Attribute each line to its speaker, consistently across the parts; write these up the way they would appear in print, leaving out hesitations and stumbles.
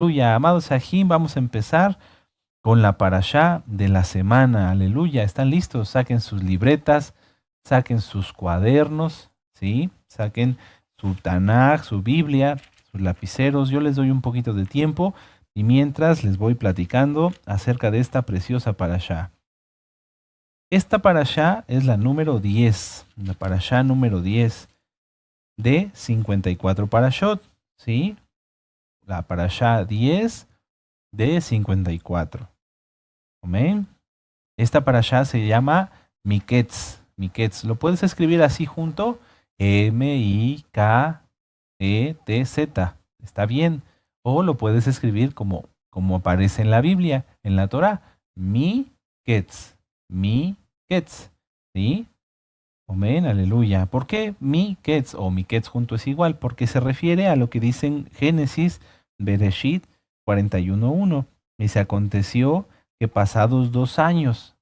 Speaker 1: Aleluya, amados Sahim, vamos a empezar con la parashá de la semana. Aleluya, ¿están listos? Saquen sus libretas, saquen sus cuadernos, ¿sí? Saquen su Tanaj, su Biblia, sus lapiceros. Yo les doy un poquito de tiempo y mientras les voy platicando acerca de esta preciosa parashá. Esta parashá es la número 10, la parashá número 10 de 54 parashot, ¿sí? La parashá 10 de 54. Amén. Esta parashá se llama Miketz. Miketz. Lo puedes escribir así junto. M-I-K-E-T-Z. Está bien. O lo puedes escribir como aparece en la Biblia, en la Torah. Miketz. Miketz. ¿Sí? Amén, aleluya. ¿Por qué Miketz o Miketz junto es igual? Porque se refiere a lo que dice en Génesis, Bereshit 41:1. Y se aconteció que pasados 2 años,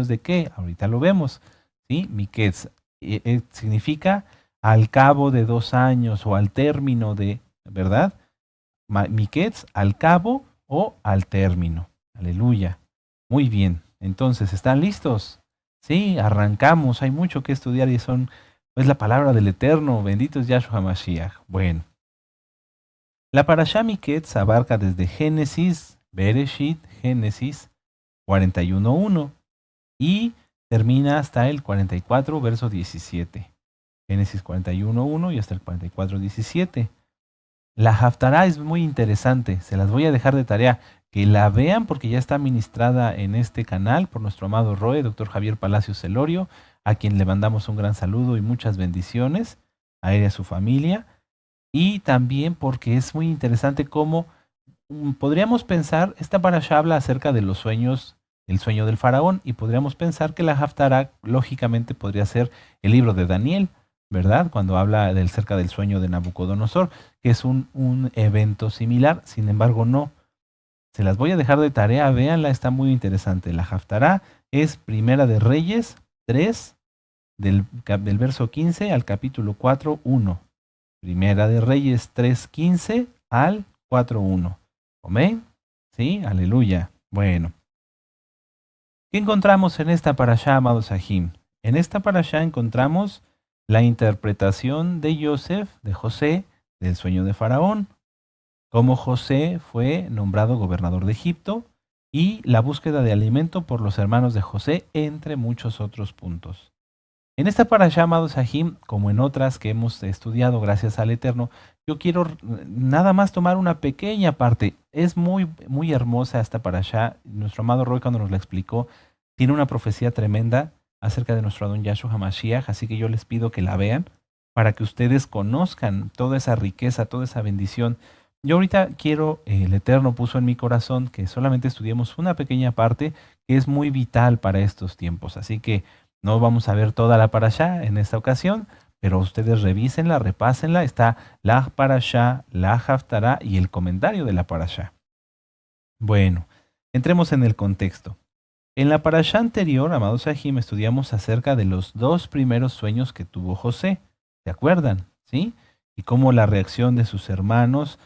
Speaker 1: ¿de qué? Ahorita lo vemos, ¿sí? Miketz significa al cabo de 2 años o al término de, ¿verdad? Miketz, al cabo o al término. Aleluya. Muy bien. Entonces, ¿están listos? Sí, arrancamos. Hay mucho que estudiar y es la palabra del Eterno. Bendito es Yahshua Mashiach. Bueno. La parashá Miketz abarca desde Génesis, Bereshit, Génesis 41:1 y termina hasta el 44, verso 17. Génesis 41:1 y hasta el 44:17. La Haftará es muy interesante, se las voy a dejar de tarea, que la vean porque ya está ministrada en este canal por nuestro amado Roe, doctor Javier Palacios Celorio, a quien le mandamos un gran saludo y muchas bendiciones, a él y a su familia. Y también porque es muy interesante cómo podríamos pensar, esta parashá habla acerca de los sueños, el sueño del faraón, y podríamos pensar que la Haftará lógicamente podría ser el libro de Daniel, ¿verdad? Cuando habla cerca del sueño de Nabucodonosor, que es un evento similar, sin embargo no. Se las voy a dejar de tarea, véanla, está muy interesante. La Haftará es Primera de Reyes 3, del verso 15 al capítulo 4:1. Primera de Reyes 3:15 al 4:1. ¿Amén? ¿Sí? Aleluya. Bueno. ¿Qué encontramos en esta parashá, amados Sahim? En esta parashá encontramos la interpretación de José, del sueño de Faraón, cómo José fue nombrado gobernador de Egipto y la búsqueda de alimento por los hermanos de José, entre muchos otros puntos. En esta parashá, amados Sahim, como en otras que hemos estudiado gracias al Eterno, yo quiero nada más tomar una pequeña parte. Es muy, muy hermosa esta parashá. Nuestro amado Roy, cuando nos la explicó, tiene una profecía tremenda acerca de nuestro Adón Yahshua HaMashiach, así que yo les pido que la vean para que ustedes conozcan toda esa riqueza, toda esa bendición. Yo ahorita quiero, el Eterno puso en mi corazón que solamente estudiemos una pequeña parte que es muy vital para estos tiempos, así que no vamos a ver toda la parashá en esta ocasión, pero ustedes revísenla, repásenla. Está la parashá, la haftará y el comentario de la parashá. Bueno, entremos en el contexto. En la parashá anterior, amados Sahim, estudiamos acerca de los 2 primeros sueños que tuvo José. ¿Se acuerdan? ¿Sí? Y cómo la reacción de sus hermanos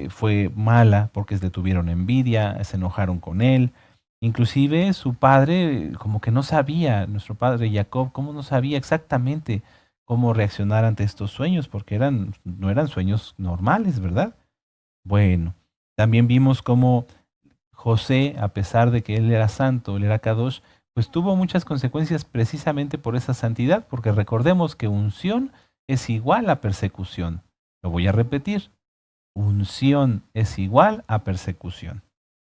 Speaker 1: fue mala porque le tuvieron envidia, se enojaron con él. Inclusive su padre como que no sabía, nuestro padre Jacob, cómo no sabía exactamente cómo reaccionar ante estos sueños, porque no eran sueños normales, ¿verdad? Bueno, también vimos cómo José, a pesar de que él era santo, él era Kadosh, pues tuvo muchas consecuencias precisamente por esa santidad, porque recordemos que unción es igual a persecución. Lo voy a repetir, unción es igual a persecución.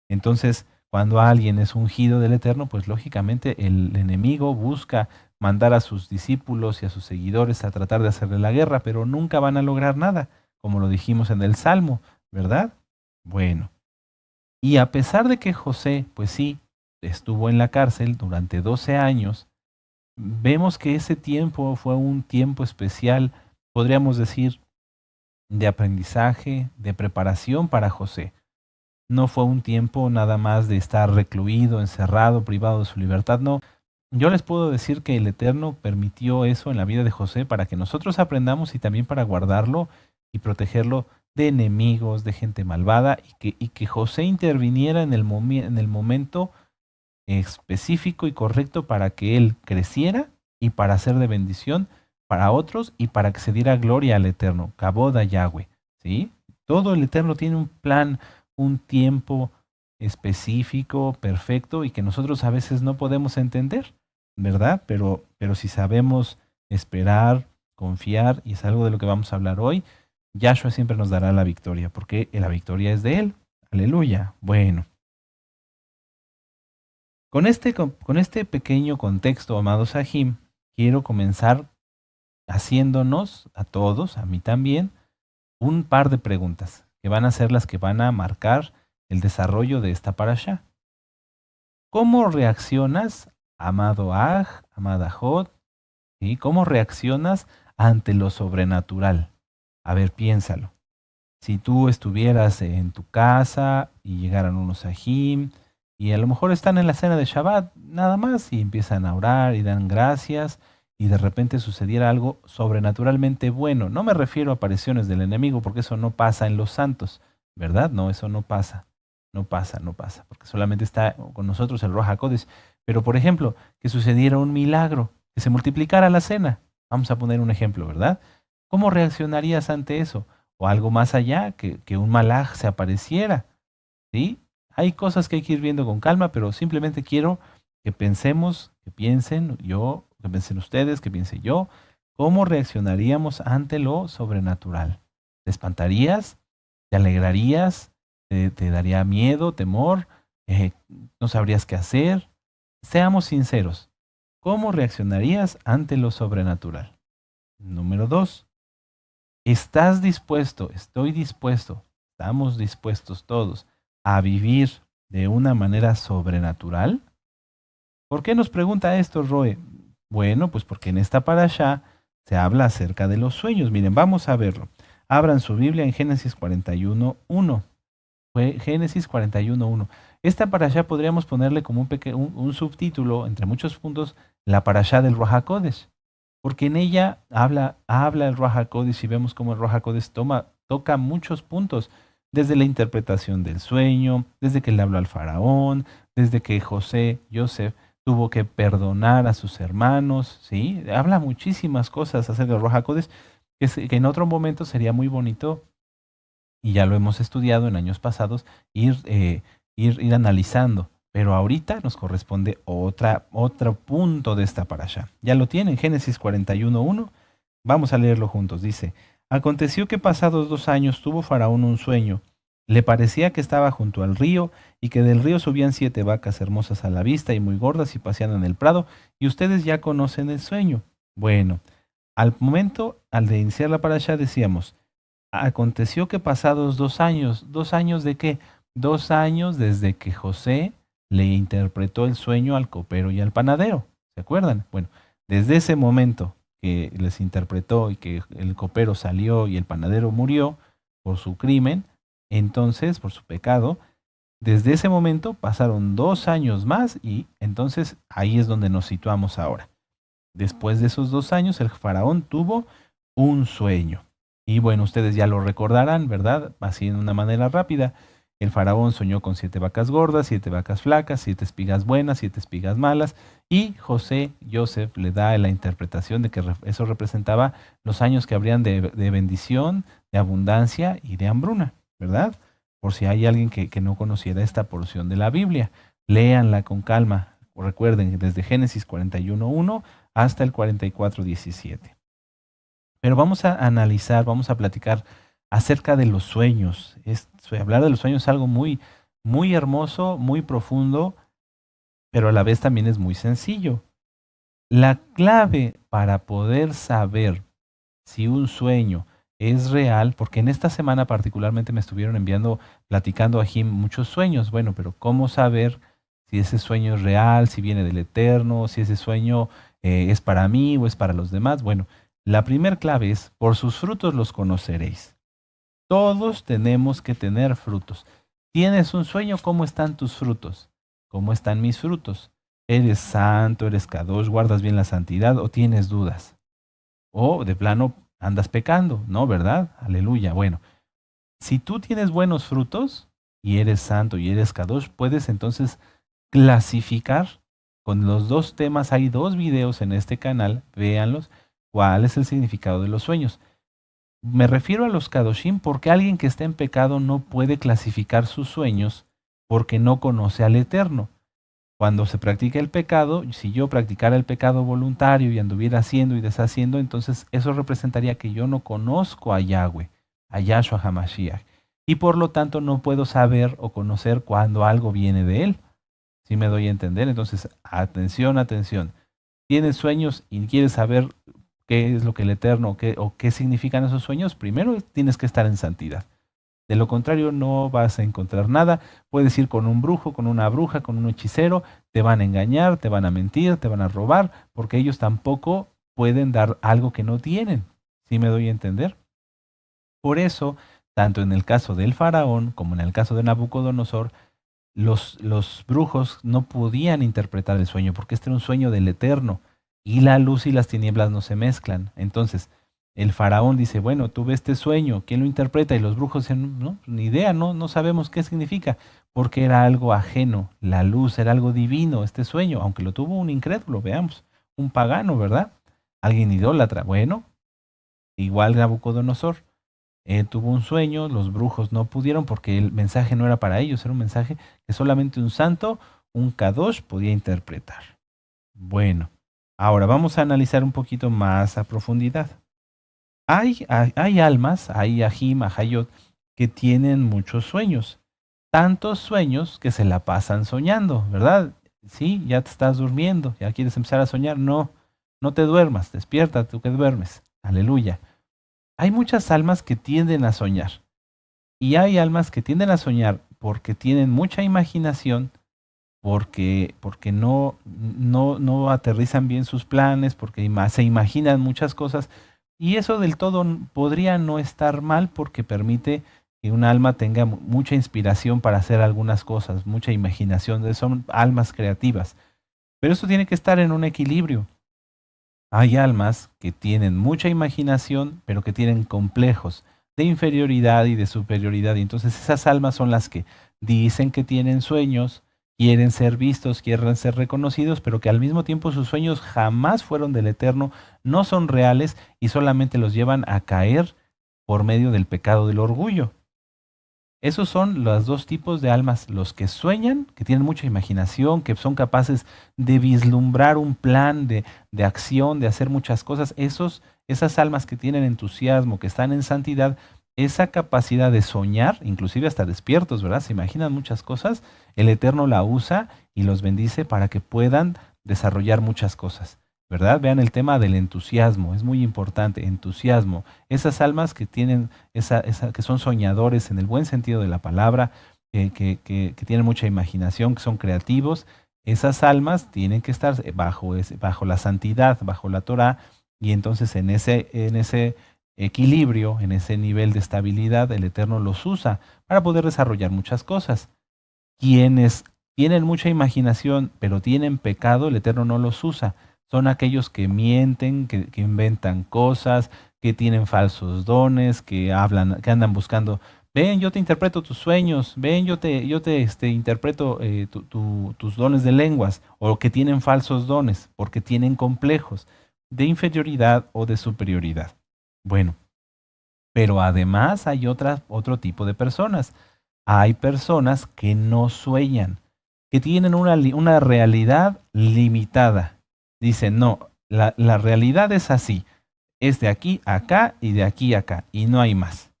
Speaker 1: Entonces, cuando alguien es ungido del Eterno, pues lógicamente el enemigo busca mandar a sus discípulos y a sus seguidores a tratar de hacerle la guerra, pero nunca van a lograr nada, como lo dijimos en el Salmo, ¿verdad? Bueno, y a pesar de que José, pues sí, estuvo en la cárcel durante 12 años, vemos que ese tiempo fue un tiempo especial, podríamos decir, de aprendizaje, de preparación para José. No fue un tiempo nada más de estar recluido, encerrado, privado de su libertad, no. Yo les puedo decir que el Eterno permitió eso en la vida de José para que nosotros aprendamos y también para guardarlo y protegerlo de enemigos, de gente malvada, y que José interviniera en en el momento específico y correcto para que él creciera y para ser de bendición para otros y para que se diera gloria al Eterno, Kabod a Yahweh, ¿sí? Todo el Eterno tiene un plan, un tiempo específico, perfecto, y que nosotros a veces no podemos entender, ¿verdad? Pero si sabemos esperar, confiar, y es algo de lo que vamos a hablar hoy, Yahshua siempre nos dará la victoria, porque la victoria es de Él. Aleluya. Bueno, con este pequeño contexto, amados Sahim, quiero comenzar haciéndonos a todos, a mí también, un par de preguntas que van a ser las que van a marcar el desarrollo de esta parasha. ¿Cómo reaccionas, amado Aj, amada Jod? ¿Sí? ¿Cómo reaccionas ante lo sobrenatural? A ver, piénsalo. Si tú estuvieras en tu casa y llegaran unos Sahim y a lo mejor están en la cena de Shabbat, nada más, y empiezan a orar y dan gracias, y de repente sucediera algo sobrenaturalmente bueno. No me refiero a apariciones del enemigo, porque eso no pasa en los santos, ¿verdad? No, eso no pasa. No pasa, no pasa, porque solamente está con nosotros el Ruach HaKodesh. Pero, por ejemplo, que sucediera un milagro, que se multiplicara la cena. Vamos a poner un ejemplo, ¿verdad? ¿Cómo reaccionarías ante eso? O algo más allá, que un malaj se apareciera, ¿sí? Hay cosas que hay que ir viendo con calma, pero simplemente quiero que pensemos, que piensen yo, que piensen ustedes, que piense yo, cómo reaccionaríamos ante lo sobrenatural. ¿Te espantarías? ¿Te alegrarías? ¿Te daría miedo, temor? Eh, ¿No sabrías qué hacer? Seamos sinceros. ¿Cómo reaccionarías ante lo sobrenatural? Número 2. ¿Estás dispuesto? Estoy dispuesto. Estamos dispuestos todos a vivir de una manera sobrenatural. ¿Por qué nos pregunta esto, Roe? Bueno, pues porque en esta parasha se habla acerca de los sueños. Miren, vamos a verlo. Abran su Biblia en Génesis 41:1. Génesis 41:1. Esta parasha podríamos ponerle como un subtítulo, entre muchos puntos, la parasha del Ruach HaKodesh, porque en ella habla el Ruach HaKodesh y vemos cómo el Ruach HaKodesh toca muchos puntos, desde la interpretación del sueño, desde que le habló al faraón, desde que Joseph, tuvo que perdonar a sus hermanos, ¿sí? Habla muchísimas cosas acerca del Ruach HaKodesh, que en otro momento sería muy bonito, y ya lo hemos estudiado en años pasados, ir analizando. Pero ahorita nos corresponde otro punto de esta parasha. Ya lo tienen, Génesis 41:1. Vamos a leerlo juntos. Dice, aconteció que pasados 2 años tuvo Faraón un sueño. Le parecía que estaba junto al río y que del río subían 7 vacas hermosas a la vista y muy gordas y paseando en el prado. Y ustedes ya conocen el sueño. Bueno, al de iniciar la parasha decíamos, aconteció que pasados 2 años, ¿2 años de qué? 2 años desde que José le interpretó el sueño al copero y al panadero. ¿Se acuerdan? Bueno, desde ese momento que les interpretó y que el copero salió y el panadero murió por su crimen, entonces, por su pecado, desde ese momento pasaron 2 años más y entonces ahí es donde nos situamos ahora. Después de esos 2 años, el faraón tuvo un sueño. Y bueno, ustedes ya lo recordarán, ¿verdad? Así en una manera rápida. El faraón soñó con 7 vacas gordas, 7 vacas flacas, 7 espigas buenas, 7 espigas malas. Y Joseph le da la interpretación de que eso representaba los años que habrían de bendición, de abundancia y de hambruna, ¿verdad? Por si hay alguien que no conociera esta porción de la Biblia. Léanla con calma. Recuerden, desde Génesis 41:1 hasta el 44:17. Pero vamos a analizar, vamos a platicar acerca de los sueños. Hablar de los sueños es algo muy, muy hermoso, muy profundo, pero a la vez también es muy sencillo. La clave para poder saber si un sueño es real, porque en esta semana particularmente me estuvieron platicando aquí muchos sueños. Bueno, pero ¿cómo saber si ese sueño es real, si viene del Eterno, si ese sueño es para mí o es para los demás? Bueno, la primer clave es, por sus frutos los conoceréis. Todos tenemos que tener frutos. ¿Tienes un sueño? ¿Cómo están tus frutos? ¿Cómo están mis frutos? ¿Eres santo, eres kadosh, guardas bien la santidad o tienes dudas? O de plano andas pecando, ¿no? ¿Verdad? Aleluya. Bueno, Si tú tienes buenos frutos y eres santo y eres kadosh, puedes entonces clasificar con los dos temas. Hay dos videos en este canal, véanlos, cuál es el significado de los sueños. Me refiero a los kadoshim porque alguien que está en pecado no puede clasificar sus sueños porque no conoce al Eterno. Cuando se practica el pecado, si yo practicara el pecado voluntario y anduviera haciendo y deshaciendo, entonces eso representaría que yo no conozco a Yahweh, a Yahshua HaMashiach. Y por lo tanto no puedo saber o conocer cuando algo viene de él. ¿Sí me doy a entender? Entonces, atención, atención. ¿Tienes sueños y quieres saber qué es lo que el Eterno o qué significan esos sueños? Primero tienes que estar en santidad. De lo contrario, no vas a encontrar nada. Puedes ir con un brujo, con una bruja, con un hechicero, te van a engañar, te van a mentir, te van a robar, porque ellos tampoco pueden dar algo que no tienen. ¿Sí me doy a entender? Por eso, tanto en el caso del faraón como en el caso de Nabucodonosor, los brujos no podían interpretar el sueño, porque este era un sueño del Eterno, y la luz y las tinieblas no se mezclan. Entonces, el faraón dice, bueno, tuve este sueño, ¿quién lo interpreta? Y los brujos dicen, no, ni idea, no sabemos qué significa, porque era algo ajeno, la luz era algo divino, este sueño, aunque lo tuvo un incrédulo, veamos, un pagano, ¿verdad? Alguien idólatra, bueno, igual Nabucodonosor. Tuvo un sueño, los brujos no pudieron porque el mensaje no era para ellos, era un mensaje que solamente un santo, un kadosh, podía interpretar. Bueno, ahora vamos a analizar un poquito más a profundidad. Hay almas, hay ajim, ajayot, que tienen muchos sueños. Tantos sueños que se la pasan soñando, ¿verdad? Sí, ya te estás durmiendo, ya quieres empezar a soñar. No, no te duermas, despierta tú que duermes. Aleluya. Hay muchas almas que tienden a soñar. Y hay almas que tienden a soñar porque tienen mucha imaginación, porque no aterrizan bien sus planes, porque se imaginan muchas cosas. Y eso del todo podría no estar mal porque permite que un alma tenga mucha inspiración para hacer algunas cosas, mucha imaginación. Son almas creativas. Pero eso tiene que estar en un equilibrio. Hay almas que tienen mucha imaginación, pero que tienen complejos de inferioridad y de superioridad. Y entonces esas almas son las que dicen que tienen sueños, quieren ser vistos, quieren ser reconocidos, pero que al mismo tiempo sus sueños jamás fueron del Eterno, no son reales y solamente los llevan a caer por medio del pecado del orgullo. Esos son los dos tipos de almas, los que sueñan, que tienen mucha imaginación, que son capaces de vislumbrar un plan de acción, de hacer muchas cosas. Esas almas que tienen entusiasmo, que están en santidad, esa capacidad de soñar, inclusive hasta despiertos, ¿verdad? Se imaginan muchas cosas, el Eterno la usa y los bendice para que puedan desarrollar muchas cosas. ¿Verdad? Vean el tema del entusiasmo, es muy importante, entusiasmo. Esas almas que tienen, que son soñadores en el buen sentido de la palabra, que tienen mucha imaginación, que son creativos, esas almas tienen que estar bajo la santidad, bajo la Torah, y entonces en ese equilibrio, en ese nivel de estabilidad, el Eterno los usa para poder desarrollar muchas cosas. Quienes tienen mucha imaginación, pero tienen pecado, el Eterno no los usa. Son aquellos que mienten, que inventan cosas, que tienen falsos dones, que hablan, que andan buscando. Ven, yo te interpreto tus sueños. Ven, yo te interpreto tus dones de lenguas. O que tienen falsos dones, porque tienen complejos de inferioridad o de superioridad. Bueno, pero además hay otro tipo de personas. Hay personas que no sueñan, que tienen una realidad limitada. Dicen, no, la realidad es así, es de aquí a acá y de aquí a acá, y no hay más.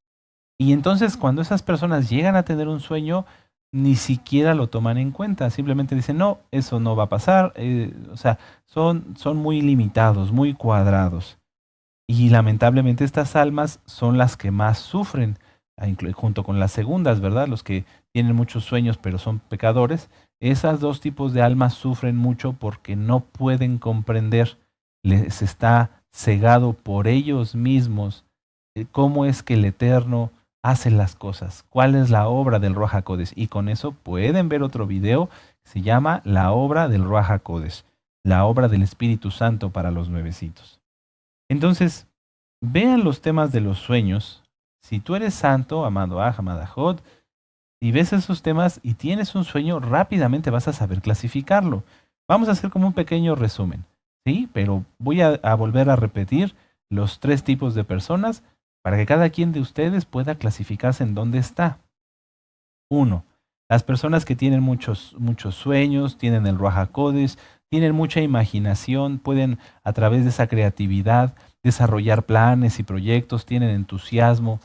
Speaker 1: Y entonces cuando esas personas llegan a tener un sueño, ni siquiera lo toman en cuenta, simplemente dicen, no, eso no va a pasar, o sea, son muy limitados, muy cuadrados. Y lamentablemente estas almas son las que más sufren, junto con las segundas, ¿verdad? Los que tienen muchos sueños pero son pecadores. Esas dos tipos de almas sufren mucho porque no pueden comprender, les está cegado por ellos mismos cómo es que el Eterno hace las cosas, cuál es la obra del Ruach HaKodesh. Y con eso pueden ver otro video que se llama La obra del Ruach HaKodesh, la obra del Espíritu Santo para los nuevecitos. Entonces, vean los temas de los sueños, Si tú eres santo, amado Aj, amada Jod, y ves esos temas y tienes un sueño, rápidamente vas a saber clasificarlo. Vamos a hacer como un pequeño resumen, ¿sí? Pero voy a volver a repetir los 3 tipos de personas para que cada quien de ustedes pueda clasificarse en dónde está. 1. Las personas que tienen muchos sueños, tienen el Ruach HaKodesh, tienen mucha imaginación, pueden a través de esa creatividad desarrollar planes y proyectos, tienen entusiasmo,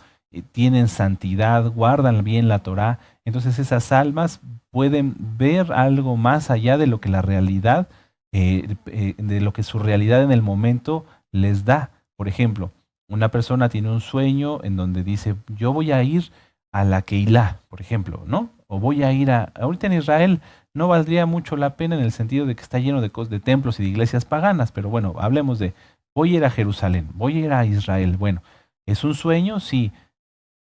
Speaker 1: tienen santidad, guardan bien la Torá. Entonces esas almas pueden ver algo más allá de lo que la realidad, de lo que su realidad en el momento les da. Por ejemplo, una persona tiene un sueño en donde dice, yo voy a ir a la Keilah, por ejemplo, ¿no? O voy a ir ahorita en Israel no valdría mucho la pena en el sentido de que está lleno de templos y de iglesias paganas, pero bueno, hablemos de, voy a ir a Jerusalén, voy a ir a Israel. Bueno, ¿es un sueño? Sí.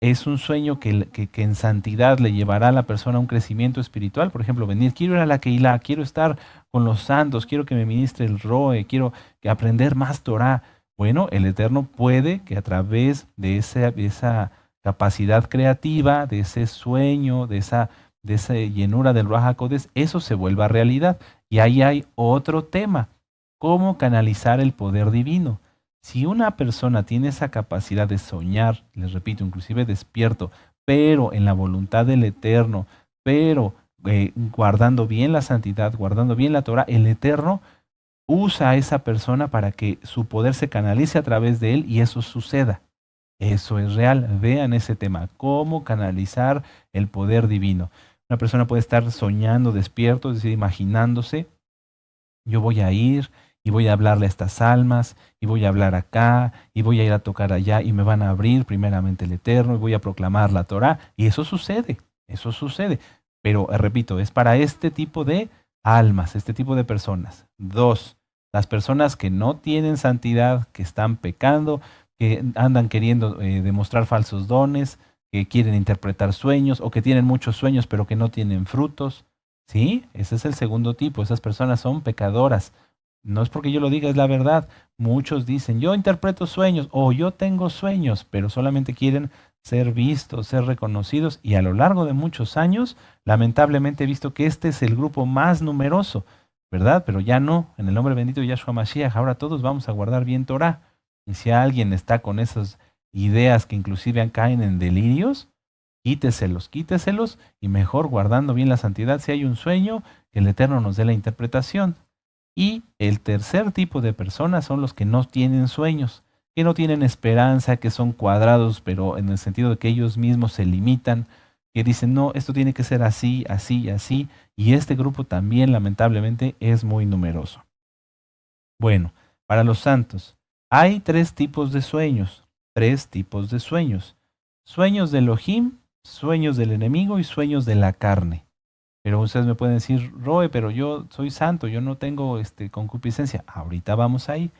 Speaker 1: ¿Es un sueño que en santidad le llevará a la persona a un crecimiento espiritual? Por ejemplo, venir, quiero ir a la Keilah, quiero estar con los santos, quiero que me ministre el Roe, quiero aprender más Torah. Bueno, el Eterno puede que a través de esa capacidad creativa, de ese sueño, de esa llenura del Ruach HaKodesh, eso se vuelva realidad. Y ahí hay otro tema, cómo canalizar el poder divino. Si una persona tiene esa capacidad de soñar, les repito, inclusive despierto, pero en la voluntad del Eterno, pero guardando bien la santidad, guardando bien la Torah, el Eterno usa a esa persona para que su poder se canalice a través de él y eso suceda. Eso es real. Vean ese tema, cómo canalizar el poder divino. Una persona puede estar soñando despierto, es decir, imaginándose, yo voy a ir y voy a hablarle a estas almas y voy a hablar acá y voy a ir a tocar allá y me van a abrir primeramente el Eterno y voy a proclamar la Torah. Y eso sucede, eso sucede. Pero repito, es para este tipo de almas, este tipo de personas. 2, las personas que no tienen santidad, que están pecando, que andan queriendo demostrar falsos dones, que quieren interpretar sueños o que tienen muchos sueños pero que no tienen frutos. ¿Sí? Ese es el segundo tipo. Esas personas son pecadoras. No es porque yo lo diga, es la verdad. Muchos dicen, yo interpreto sueños o yo tengo sueños, pero solamente quieren ser vistos, ser reconocidos. Y a lo largo de muchos años, lamentablemente he visto que este es el grupo más numeroso, ¿verdad? Pero ya no, en el nombre bendito de Yahshua Mashiach, ahora todos vamos a guardar bien Torah. Y si alguien está con esas ideas que inclusive caen en delirios, quíteselos, quíteselos y mejor guardando bien la santidad. Si hay un sueño, que el Eterno nos dé la interpretación. Y el tercer tipo de personas son los que no tienen sueños, que no tienen esperanza, que son cuadrados, pero en el sentido de que ellos mismos se limitan, que dicen, no, esto tiene que ser así, así, así. Y este grupo también lamentablemente es muy numeroso. Bueno, para los santos, hay 3 tipos de sueños, 3 tipos de sueños. Sueños de Elohim, sueños del enemigo y sueños de la carne. Pero ustedes me pueden decir, Roe, pero yo soy santo, yo no tengo concupiscencia. Ahorita vamos ahí.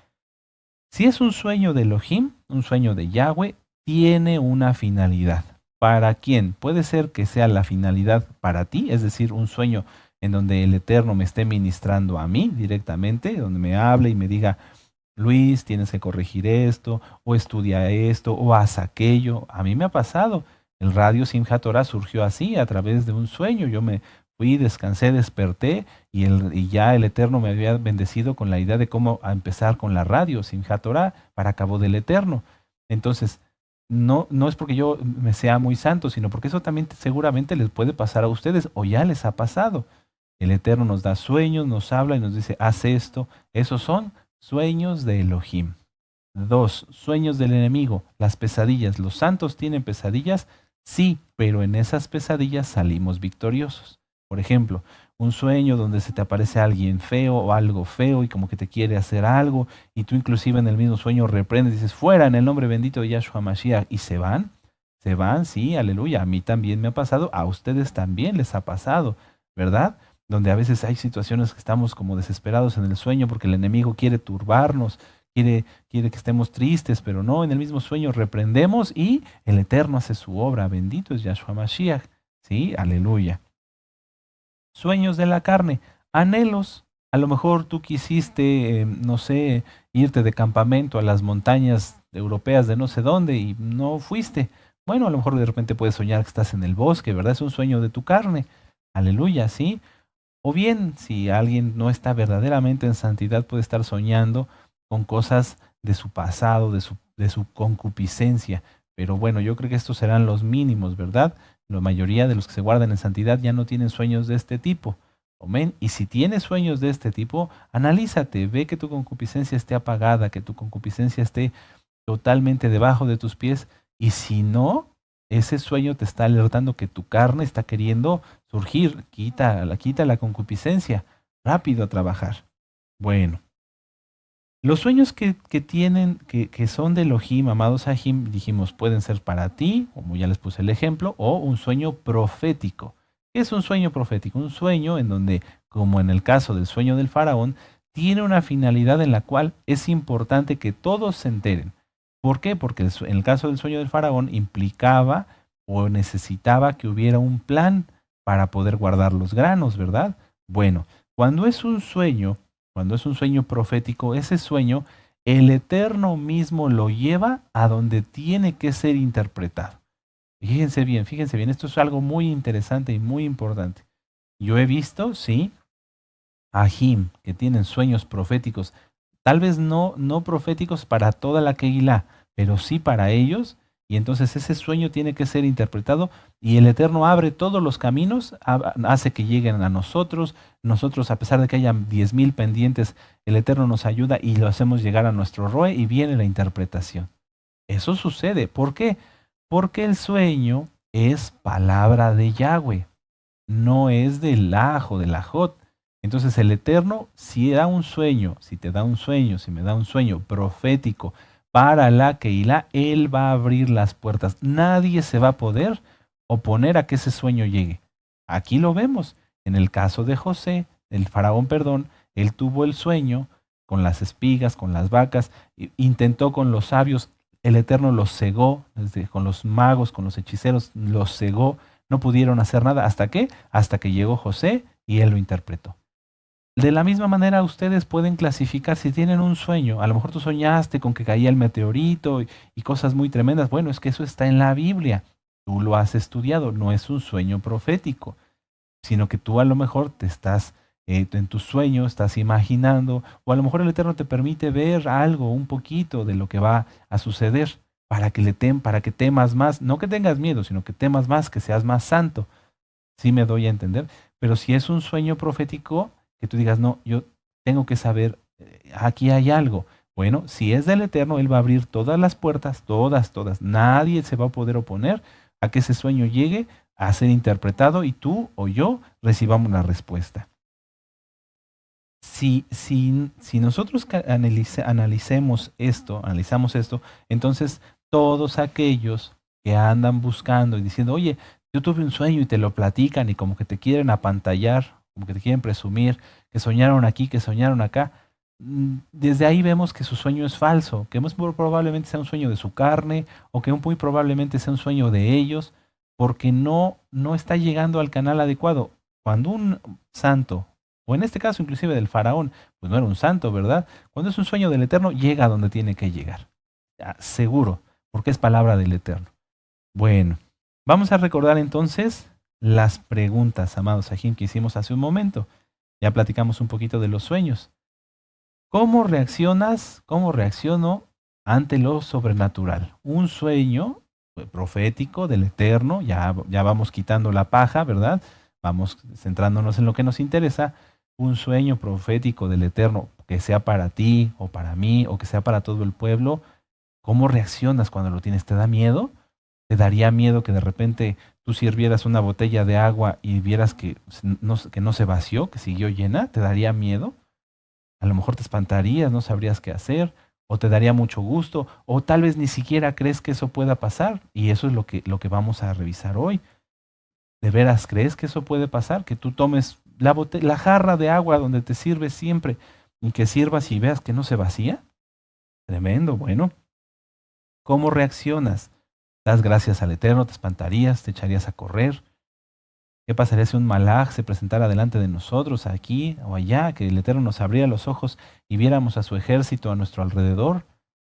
Speaker 1: Si es un sueño de Elohim, un sueño de Yahweh, tiene una finalidad. ¿Para quién? Puede ser que sea la finalidad para ti, es decir, un sueño en donde el Eterno me esté ministrando a mí directamente, donde me hable y me diga, Luis, tienes que corregir esto, o estudia esto, o haz aquello. A mí me ha pasado. El radio Simchat Torah surgió así, a través de un sueño. Yo me fui, descansé, desperté y ya el Eterno me había bendecido con la idea de cómo empezar con la radio Simchat Torah para Cabo del Eterno. Entonces, no es porque yo me sea muy santo, sino porque eso también seguramente les puede pasar a ustedes o ya les ha pasado. El Eterno nos da sueños, nos habla y nos dice, haz esto. Esos son sueños de Elohim. 2, sueños del enemigo, las pesadillas. ¿Los santos tienen pesadillas? Sí, pero en esas pesadillas salimos victoriosos. Por ejemplo, un sueño donde se te aparece alguien feo o algo feo y como que te quiere hacer algo y tú inclusive en el mismo sueño reprendes y dices, fuera en el nombre bendito de Yahshua Mashiach y se van, sí, aleluya. A mí también me ha pasado, a ustedes también les ha pasado, ¿verdad? Donde a veces hay situaciones que estamos como desesperados en el sueño porque el enemigo quiere turbarnos, quiere que estemos tristes, pero no, en el mismo sueño reprendemos y el Eterno hace su obra. Bendito es Yahshua Mashiach. Sí, aleluya. Sueños de la carne, anhelos. A lo mejor tú quisiste, no sé, irte de campamento a las montañas europeas de no sé dónde y no fuiste. Bueno, a lo mejor de repente puedes soñar que estás en el bosque, ¿verdad? Es un sueño de tu carne. Aleluya, ¿sí? O bien, si alguien no está verdaderamente en santidad, puede estar soñando con cosas de su pasado, de su concupiscencia. Pero bueno, yo creo que estos serán los mínimos, ¿verdad? La mayoría de los que se guardan en santidad ya no tienen sueños de este tipo. Amén. Y si tienes sueños de este tipo, analízate, ve que tu concupiscencia esté apagada, que tu concupiscencia esté totalmente debajo de tus pies. Y si no, ese sueño te está alertando que tu carne está queriendo surgir. Quita la concupiscencia. Rápido a trabajar. Bueno, los sueños que son de Elohim, amados Ahim, dijimos, pueden ser para ti, como ya les puse el ejemplo, o un sueño profético. ¿Qué es un sueño profético? Un sueño en donde, como en el caso del sueño del faraón, tiene una finalidad en la cual es importante que todos se enteren. ¿Por qué? Porque en el caso del sueño del faraón implicaba o necesitaba que hubiera un plan para poder guardar los granos, ¿verdad? Bueno, cuando es un sueño, cuando es un sueño profético, ese sueño, el Eterno mismo lo lleva a donde tiene que ser interpretado. Fíjense bien, esto es algo muy interesante y muy importante. Yo he visto, sí, Ahim, que tienen sueños proféticos, tal vez no proféticos para toda la Keilah, pero sí para ellos, y entonces ese sueño tiene que ser interpretado y el Eterno abre todos los caminos, hace que lleguen a nosotros, a pesar de que haya 10,000 pendientes, el Eterno nos ayuda y lo hacemos llegar a nuestro Roe y viene la interpretación. Eso sucede, ¿por qué? Porque el sueño es palabra de Yahweh, no es del Aj o del Ajot. Entonces el Eterno, si da un sueño, si te da un sueño, si me da un sueño profético para la Keilah, Él va a abrir las puertas. Nadie se va a poder oponer a que ese sueño llegue. Aquí lo vemos. En el caso de José, el faraón, perdón, él tuvo el sueño con las espigas, con las vacas, intentó con los sabios, el Eterno los cegó, con los magos, con los hechiceros, los cegó, no pudieron hacer nada. ¿Hasta qué? Hasta que llegó José y él lo interpretó. De la misma manera, ustedes pueden clasificar si tienen un sueño. A lo mejor tú soñaste con que caía el meteorito y cosas muy tremendas. Bueno, es que eso está en la Biblia. Tú lo has estudiado. No es un sueño profético, sino que tú a lo mejor te estás, en tu sueño, estás imaginando, o a lo mejor el Eterno te permite ver algo, un poquito de lo que va a suceder, para que temas más. No que tengas miedo, sino que temas más, que seas más santo. Sí me doy a entender. Pero si es un sueño profético, que tú digas, no, yo tengo que saber, aquí hay algo. Bueno, si es del Eterno, Él va a abrir todas las puertas, todas, todas. Nadie se va a poder oponer a que ese sueño llegue a ser interpretado y tú o yo recibamos la respuesta. Si nosotros analizamos esto, entonces todos aquellos que andan buscando y diciendo, oye, yo tuve un sueño y te lo platican y como que te quieren apantallar, como que te quieren presumir, que soñaron aquí, que soñaron acá, desde ahí vemos que su sueño es falso, que muy probablemente sea un sueño de su carne o que muy probablemente sea un sueño de ellos, porque no está llegando al canal adecuado. Cuando un santo, o en este caso inclusive del faraón, pues no era un santo, ¿verdad? Cuando es un sueño del Eterno, llega a donde tiene que llegar. Seguro, porque es palabra del Eterno. Bueno, vamos a recordar entonces las preguntas, amados Ajim, que hicimos hace un momento. Ya platicamos un poquito de los sueños. ¿Cómo reaccionas, cómo reacciono ante lo sobrenatural? Un sueño profético del Eterno, ya vamos quitando la paja, ¿verdad? Vamos centrándonos en lo que nos interesa. Un sueño profético del Eterno, que sea para ti o para mí o que sea para todo el pueblo. ¿Cómo reaccionas cuando lo tienes? ¿Te da miedo? ¿Te daría miedo que de repente tú sirvieras una botella de agua y vieras que no se vació, que siguió llena? ¿Te daría miedo? A lo mejor te espantarías, no sabrías qué hacer, o te daría mucho gusto, o tal vez ni siquiera crees que eso pueda pasar, y eso es lo que vamos a revisar hoy. ¿De veras crees que eso puede pasar? Que tú tomes la jarra de agua donde te sirves siempre, y que sirvas y veas que no se vacía. Tremendo, bueno. ¿Cómo reaccionas? ¿Das gracias al Eterno? ¿Te espantarías? ¿Te echarías a correr? ¿Qué pasaría si un malaj se presentara delante de nosotros, aquí o allá, que el Eterno nos abriera los ojos y viéramos a su ejército a nuestro alrededor?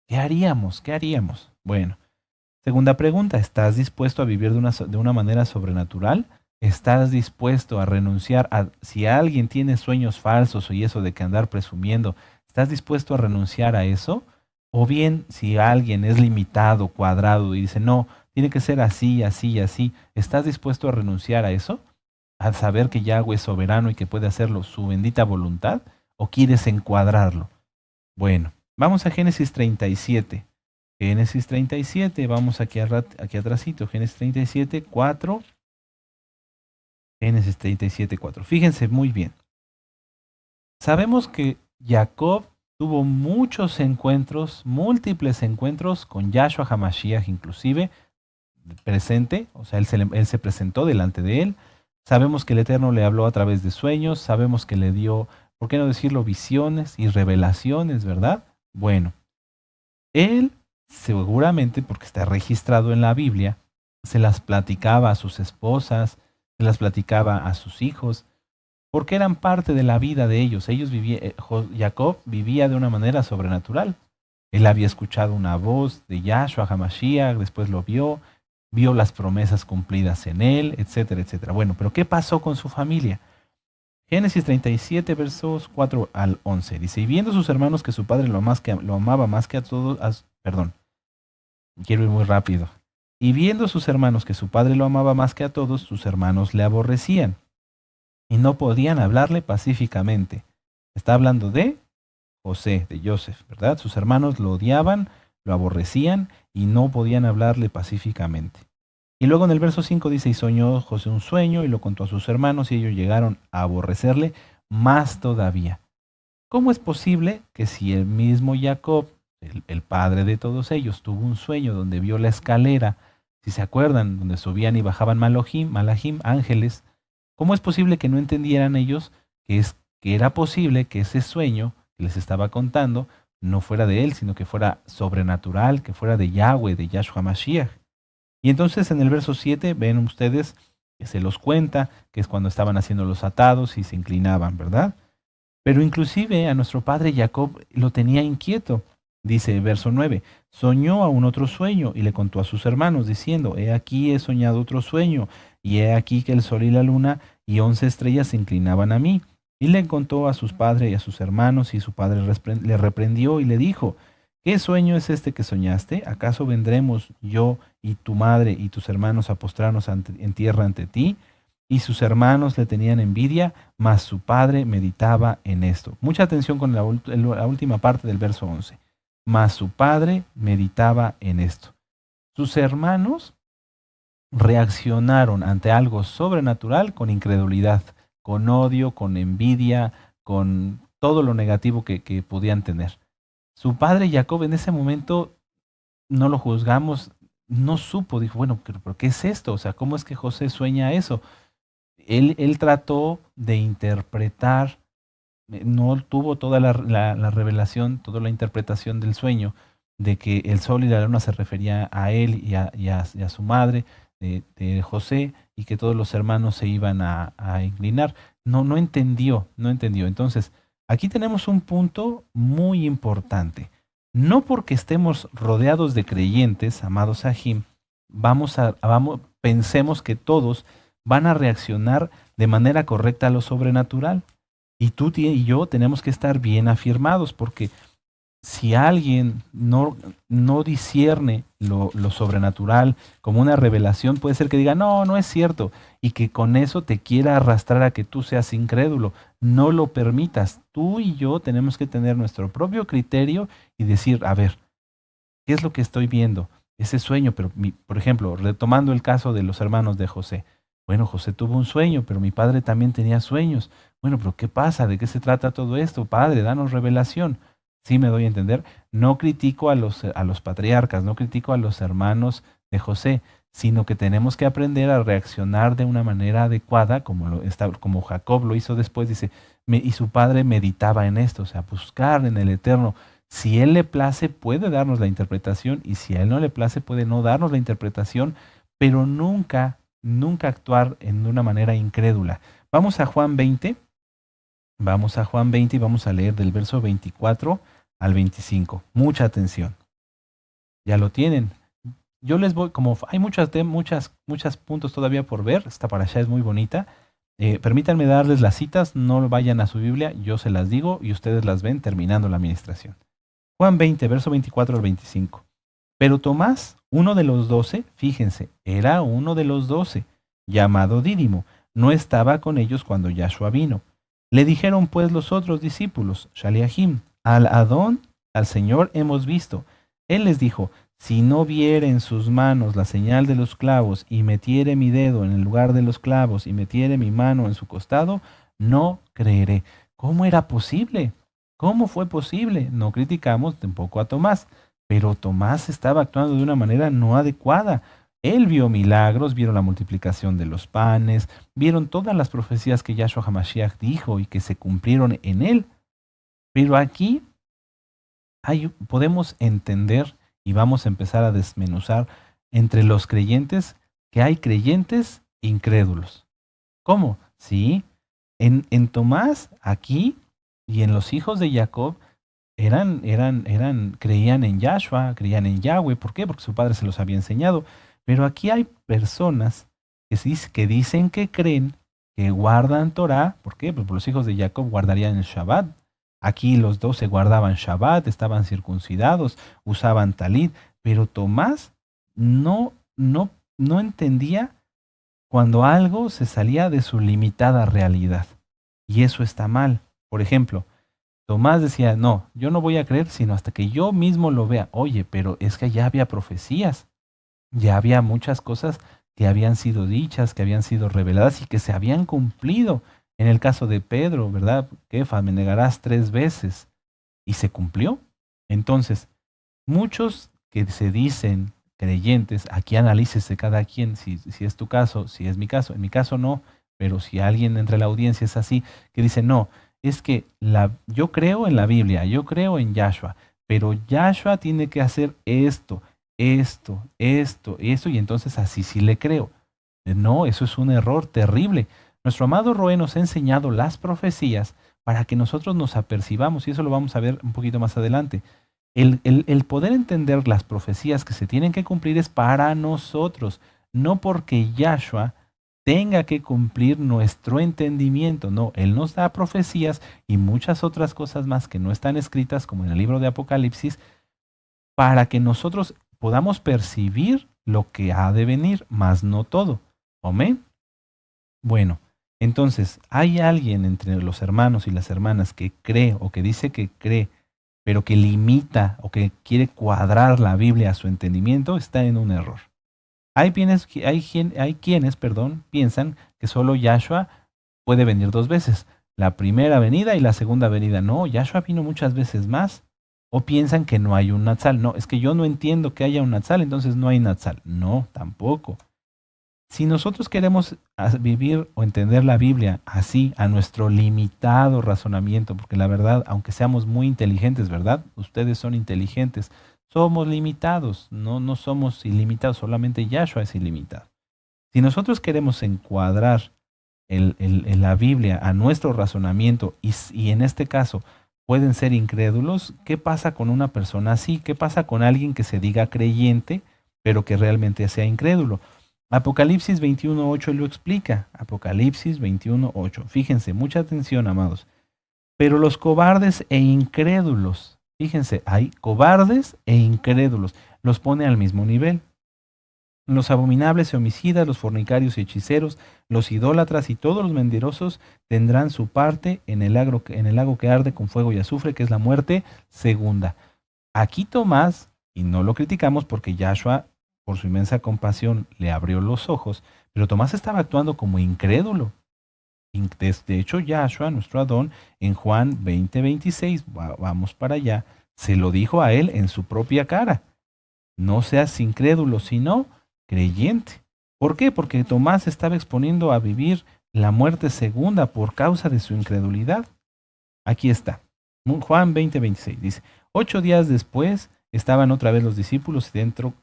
Speaker 1: ¿Qué haríamos? ¿Qué haríamos? Bueno, Segunda pregunta, ¿estás dispuesto a vivir de una manera sobrenatural? ¿Estás dispuesto a renunciar a, si alguien tiene sueños falsos y eso de que andar presumiendo, ¿estás dispuesto a renunciar a eso? O bien, si alguien es limitado, cuadrado y dice, no, tiene que ser así, así y así, ¿estás dispuesto a renunciar a eso? ¿A saber que Yahweh es soberano y que puede hacerlo su bendita voluntad? ¿O quieres encuadrarlo? Bueno, vamos a Génesis 37. Génesis 37, vamos aquí atrásito, Génesis 37, 4. Génesis 37, 4. Fíjense muy bien. Sabemos que Jacob tuvo muchos encuentros, múltiples encuentros con Yahshua HaMashiach inclusive, presente, o sea, él se presentó delante de él. Sabemos que el Eterno le habló a través de sueños, sabemos que le dio, ¿por qué no decirlo?, visiones y revelaciones, ¿verdad? Bueno, él seguramente, porque está registrado en la Biblia, se las platicaba a sus esposas, se las platicaba a sus hijos, porque eran parte de la vida de ellos. Jacob vivía de una manera sobrenatural. Él había escuchado una voz de Yahshua HaMashiach, después lo vio las promesas cumplidas en él, etcétera, etcétera. Bueno, pero ¿qué pasó con su familia? Génesis 37, versos 4 al 11. Dice, y viendo sus hermanos que su padre lo amaba más que a todos, perdón, quiero ir muy rápido. Y viendo sus hermanos que su padre lo amaba más que a todos, sus hermanos le aborrecían y no podían hablarle pacíficamente. Está hablando de José, de Joseph, ¿verdad? Sus hermanos lo odiaban, lo aborrecían y no podían hablarle pacíficamente. Y luego en el verso 5 dice, y soñó José un sueño y lo contó a sus hermanos y ellos llegaron a aborrecerle más todavía. ¿Cómo es posible que si el mismo Jacob, el padre de todos ellos, tuvo un sueño donde vio la escalera, si se acuerdan, donde subían y bajaban malahim, ángeles, cómo es posible que no entendieran ellos que era posible que ese sueño que les estaba contando no fuera de él, sino que fuera sobrenatural, que fuera de Yahweh, de Yahshua Mashiach? Y entonces en el verso 7 ven ustedes que se los cuenta, que es cuando estaban haciendo los atados y se inclinaban, ¿verdad? Pero inclusive a nuestro padre Jacob lo tenía inquieto. Dice verso 9, soñó aún otro sueño y le contó a sus hermanos, diciendo, he aquí he soñado otro sueño, y he aquí que el sol y la luna y 11 estrellas se inclinaban a mí. Y le contó a sus padres y a sus hermanos, y su padre le reprendió y le dijo, ¿qué sueño es este que soñaste? ¿Acaso vendremos yo y tu madre y tus hermanos a postrarnos en tierra ante ti? Y sus hermanos le tenían envidia, mas su padre meditaba en esto. Mucha atención con la última parte del verso 11. Mas su padre meditaba en esto. Sus hermanos reaccionaron ante algo sobrenatural con incredulidad, con odio, con envidia, con todo lo negativo que podían tener. Su padre Jacob en ese momento no lo juzgamos, no supo, dijo, bueno, pero ¿qué es esto? O sea, ¿cómo es que José sueña eso? Él trató de interpretar, no tuvo toda la revelación, toda la interpretación del sueño, de que el sol y la luna se refería a él y a su madre, de José, y que todos los hermanos se iban a inclinar. No entendió. Entonces, aquí tenemos un punto muy importante. No porque estemos rodeados de creyentes, amados Sahim, pensemos que todos van a reaccionar de manera correcta a lo sobrenatural. Y tú y yo tenemos que estar bien afirmados, porque si alguien no discierne lo sobrenatural como una revelación, puede ser que diga, no es cierto, y que con eso te quiera arrastrar a que tú seas incrédulo. No lo permitas. Tú y yo tenemos que tener nuestro propio criterio y decir, a ver, ¿qué es lo que estoy viendo? Ese sueño, pero por ejemplo, retomando el caso de los hermanos de José. Bueno, José tuvo un sueño, pero mi padre también tenía sueños. Bueno, pero ¿qué pasa? ¿De qué se trata todo esto? Padre, danos revelación. Sí me doy a entender. No critico a los patriarcas, no critico a los hermanos de José, sino que tenemos que aprender a reaccionar de una manera adecuada, como Jacob lo hizo después, dice, y su padre meditaba en esto, o sea, buscar en el Eterno. Si Él le place, puede darnos la interpretación, y si a Él no le place, puede no darnos la interpretación, pero nunca actuar en una manera incrédula. Vamos a Juan 20. Vamos a Juan 20 y vamos a leer del verso 24 al 25. Mucha atención. ¿Ya lo tienen? yo les voy, como hay muchos puntos todavía por ver, esta parashá es muy bonita. Permítanme darles las citas, no vayan a su Biblia, yo se las digo y ustedes las ven terminando la administración. Juan 20, verso 24 al 25. Pero Tomás, uno de los 12, fíjense, era uno de los 12, llamado Dídimo, no estaba con ellos cuando Yahshua vino. Le dijeron pues los otros discípulos, Shaliahim, al Adón, al Señor hemos visto. Él les dijo, si no viere en sus manos la señal de los clavos y metiere mi dedo en el lugar de los clavos y metiere mi mano en su costado, no creeré. ¿Cómo era posible? ¿Cómo fue posible? No criticamos tampoco a Tomás, pero Tomás estaba actuando de una manera no adecuada. Él vio milagros, vieron la multiplicación de los panes, vieron todas las profecías que Yahshua HaMashiach dijo y que se cumplieron en él. Pero aquí podemos entender y vamos a empezar a desmenuzar entre los creyentes que hay creyentes incrédulos. ¿Cómo? Sí, en Tomás, aquí y en los hijos de Jacob, creían en Yahshua, creían en Yahweh. ¿Por qué? Porque su padre se los había enseñado. Pero aquí hay personas que dicen que creen, que guardan Torah. ¿Por qué? Pues los hijos de Jacob guardarían el Shabbat. Aquí los 12 guardaban Shabbat, estaban circuncidados, usaban talit. Pero Tomás no entendía cuando algo se salía de su limitada realidad. Y eso está mal. Por ejemplo, Tomás decía, no, yo no voy a creer sino hasta que yo mismo lo vea. Oye, pero es que ya había profecías, ya había muchas cosas que habían sido dichas, que habían sido reveladas y que se habían cumplido. En el caso de Pedro, ¿verdad? Kefa, me negarás 3 veces. Y se cumplió. Entonces, muchos que se dicen creyentes, aquí analícese cada quien, si es tu caso, si es mi caso. En mi caso no, pero si alguien entre la audiencia es así, que dice, no, es que yo creo en la Biblia, yo creo en Yahshua, pero Yahshua tiene que hacer esto, esto, esto, esto, y entonces así sí le creo. No, eso es un error terrible. Nuestro amado Roé nos ha enseñado las profecías para que nosotros nos apercibamos, y eso lo vamos a ver un poquito más adelante. El poder entender las profecías que se tienen que cumplir es para nosotros, no porque Yahshua tenga que cumplir nuestro entendimiento. No, Él nos da profecías y muchas otras cosas más que no están escritas, como en el libro de Apocalipsis, para que nosotros podamos percibir lo que ha de venir, mas no todo. ¿Amén? Bueno, entonces, ¿hay alguien entre los hermanos y las hermanas que cree o que dice que cree, pero que limita o que quiere cuadrar la Biblia a su entendimiento? Está en un error. Hay quienes, piensan que solo Yahshua puede venir 2 veces, la primera venida y la segunda venida. No, Yahshua vino muchas veces más. O piensan que no hay un Natsal. No, es que yo no entiendo que haya un Natsal, entonces no hay Natsal. No, tampoco. Si nosotros queremos vivir o entender la Biblia así, a nuestro limitado razonamiento, porque la verdad, aunque seamos muy inteligentes, ¿verdad? Ustedes son inteligentes, somos limitados, no somos ilimitados, solamente Yahshua es ilimitado. Si nosotros queremos encuadrar la Biblia a nuestro razonamiento y en este caso pueden ser incrédulos, ¿qué pasa con una persona así? ¿Qué pasa con alguien que se diga creyente, pero que realmente sea incrédulo? Apocalipsis 21.8 lo explica. Apocalipsis 21.8. Fíjense, mucha atención, amados. Pero los cobardes e incrédulos, fíjense, hay cobardes e incrédulos, los pone al mismo nivel. Los abominables y homicidas, los fornicarios y hechiceros, los idólatras y todos los mentirosos tendrán su parte en el lago que arde con fuego y azufre, que es la muerte segunda. Aquí Tomás, y no lo criticamos porque Yahshua, por su inmensa compasión, le abrió los ojos, pero Tomás estaba actuando como incrédulo. De hecho, Yahshua, nuestro Adón, en Juan 20:26, vamos para allá, se lo dijo a él en su propia cara. No seas incrédulo, sino creyente. ¿Por qué? Porque Tomás estaba exponiendo a vivir la muerte segunda por causa de su incredulidad. Aquí está. Juan 20:26 dice, 8 días después estaban otra vez los discípulos dentro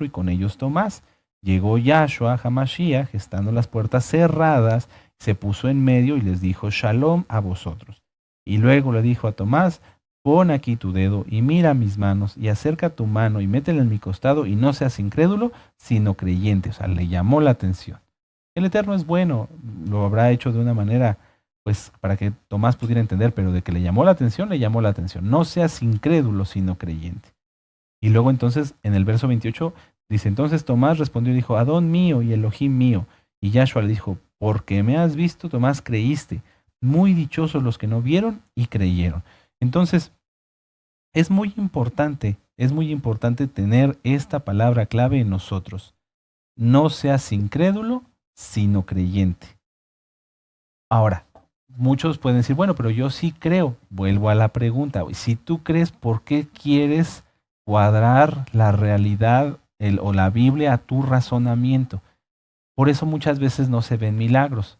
Speaker 1: y con ellos Tomás. Llegó Yahshua HaMashiach, estando las puertas cerradas, se puso en medio y les dijo, Shalom a vosotros. Y luego le dijo a Tomás, Pon aquí tu dedo y mira mis manos y acerca tu mano y métela en mi costado y no seas incrédulo, sino creyente. O sea, le llamó la atención. El Eterno es bueno, lo habrá hecho de una manera, pues, para que Tomás pudiera entender, pero de que le llamó la atención, le llamó la atención. No seas incrédulo, sino creyente. Y luego entonces, en el verso 28, dice, entonces Tomás respondió y dijo, Adón mío y Elohim mío. Y Yahshua le dijo, porque me has visto, Tomás, creíste. Muy dichosos los que no vieron y creyeron. Entonces, es muy importante tener esta palabra clave en nosotros. No seas incrédulo, sino creyente. Ahora, muchos pueden decir, bueno, pero yo sí creo. Vuelvo a la pregunta. Si tú crees, ¿por qué quieres cuadrar la realidad o la Biblia a tu razonamiento? Por eso muchas veces no se ven milagros.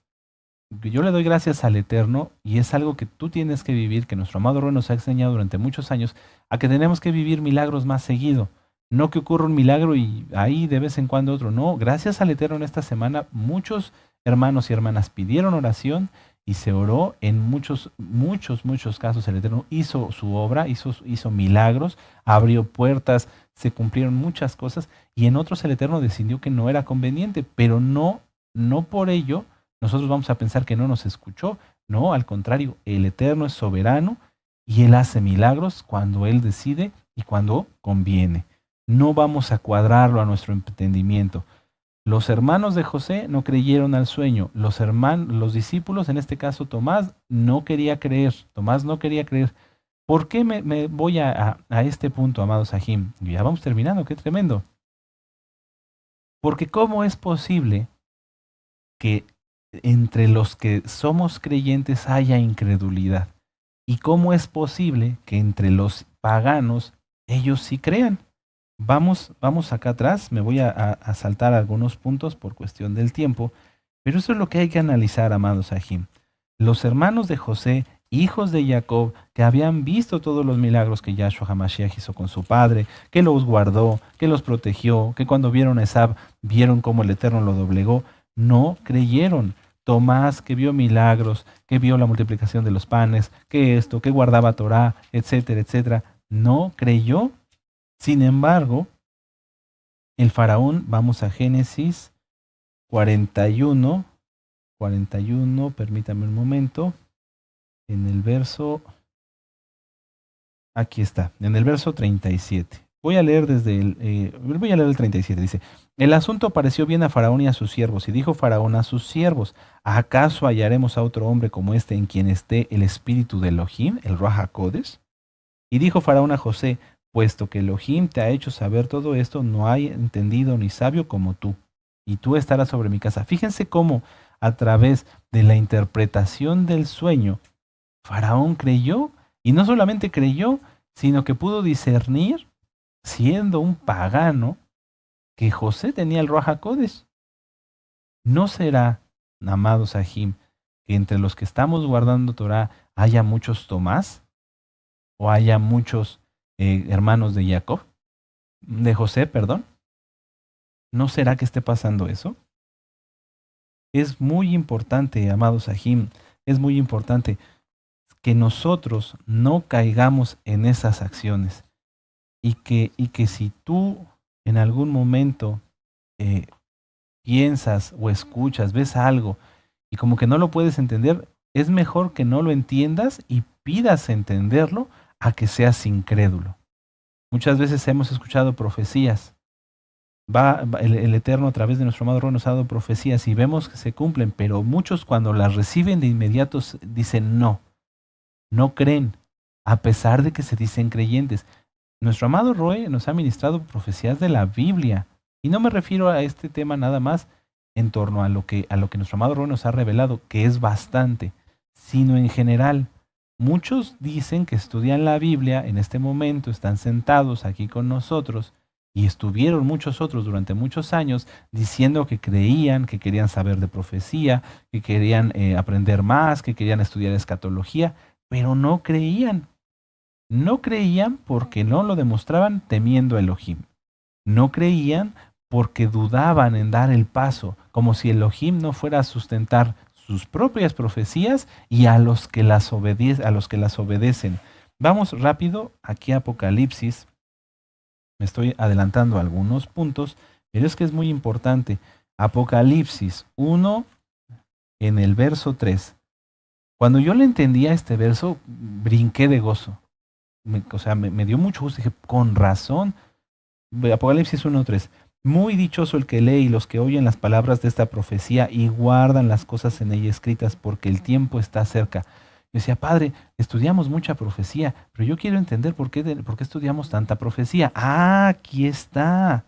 Speaker 1: Yo le doy gracias al Eterno y es algo que tú tienes que vivir, que nuestro amado Rey nos ha enseñado durante muchos años, a que tenemos que vivir milagros más seguido. No que ocurra un milagro y ahí de vez en cuando otro. No, gracias al Eterno en esta semana muchos hermanos y hermanas pidieron oración y se oró en muchos casos. El Eterno hizo su obra, hizo milagros, abrió puertas, se cumplieron muchas cosas y en otros el Eterno decidió que no era conveniente, pero no por ello nosotros vamos a pensar que no nos escuchó. No, al contrario, el Eterno es soberano y Él hace milagros cuando Él decide y cuando conviene. No vamos a cuadrarlo a nuestro entendimiento. Los hermanos de José no creyeron al sueño. Los discípulos, en este caso Tomás, no quería creer. Tomás no quería creer. ¿Por qué me voy a este punto, amados Sahim? Ya vamos terminando, qué tremendo. Porque ¿cómo es posible que entre los que somos creyentes haya incredulidad? ¿Y cómo es posible que entre los paganos ellos sí crean? Vamos acá atrás, me voy a saltar algunos puntos por cuestión del tiempo, pero eso es lo que hay que analizar, amados Sahim. Los hermanos de José, hijos de Jacob, que habían visto todos los milagros que Yahshua HaMashiach hizo con su padre, que los guardó, que los protegió, que cuando vieron a Esab, vieron cómo el Eterno lo doblegó, no creyeron. Tomás, que vio milagros, que vio la multiplicación de los panes, que guardaba Torah, etcétera, etcétera, no creyó. Sin embargo, el faraón, vamos a Génesis 41, permítame un momento, en el verso, aquí está, en el verso 37. Voy a leer el 37, dice, el asunto pareció bien a Faraón y a sus siervos, y dijo Faraón a sus siervos, ¿acaso hallaremos a otro hombre como este en quien esté el espíritu de Elohim, el Ruach HaKodesh? Y dijo Faraón a José, puesto que Elohim te ha hecho saber todo esto, no hay entendido ni sabio como tú, y tú estarás sobre mi casa. Fíjense cómo a través de la interpretación del sueño, Faraón creyó, y no solamente creyó, sino que pudo discernir, siendo un pagano, que José tenía el Ruach HaKodesh. ¿No será, amados Sahim, que entre los que estamos guardando Torah haya muchos Tomás? ¿O haya muchos hermanos de Jacob? De José, perdón. ¿No será que esté pasando eso? Es muy importante, amados Sahim, es muy importante que nosotros no caigamos en esas acciones. Y que si tú en algún momento piensas o escuchas, ves algo y como que no lo puedes entender, es mejor que no lo entiendas y pidas entenderlo a que seas incrédulo. Muchas veces hemos escuchado profecías. El Eterno a través de nuestro amado Rey nos ha dado profecías y vemos que se cumplen, pero muchos cuando las reciben de inmediato dicen no creen, a pesar de que se dicen creyentes. Nuestro amado Roe nos ha ministrado profecías de la Biblia. Y no me refiero a este tema nada más en torno a lo que nuestro amado Roe nos ha revelado, que es bastante, sino en general. Muchos dicen que estudian la Biblia en este momento, están sentados aquí con nosotros, y estuvieron muchos otros durante muchos años diciendo que creían, que querían saber de profecía, que querían aprender más, que querían estudiar escatología, pero no creían. No creían porque no lo demostraban temiendo a Elohim. No creían porque dudaban en dar el paso, como si Elohim no fuera a sustentar sus propias profecías y a los que las obedecen. Vamos rápido aquí a Apocalipsis. Me estoy adelantando a algunos puntos, pero es que es muy importante. Apocalipsis 1 en el verso 3. Cuando yo le entendía este verso, brinqué de gozo. Me dio mucho gusto. Dije, con razón. Apocalipsis 1:3. Muy dichoso el que lee y los que oyen las palabras de esta profecía y guardan las cosas en ella escritas, porque el tiempo está cerca. Yo decía, Padre, estudiamos mucha profecía, pero yo quiero entender por qué estudiamos tanta profecía. Ah, aquí está.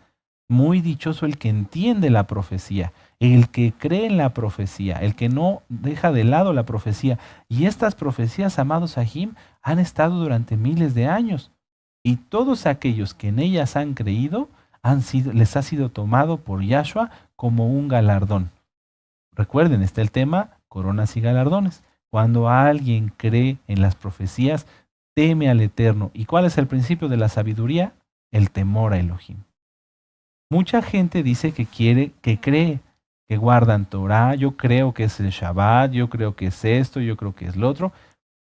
Speaker 1: Muy dichoso el que entiende la profecía, el que cree en la profecía, el que no deja de lado la profecía. Y estas profecías, amados Sahim, han estado durante miles de años. Y todos aquellos que en ellas han creído, les ha sido tomado por Yahshua como un galardón. Recuerden, está el tema coronas y galardones. Cuando alguien cree en las profecías, teme al Eterno. ¿Y cuál es el principio de la sabiduría? El temor a Elohim. Mucha gente dice que cree, que guardan Torah, yo creo que es el Shabbat, yo creo que es esto, yo creo que es lo otro,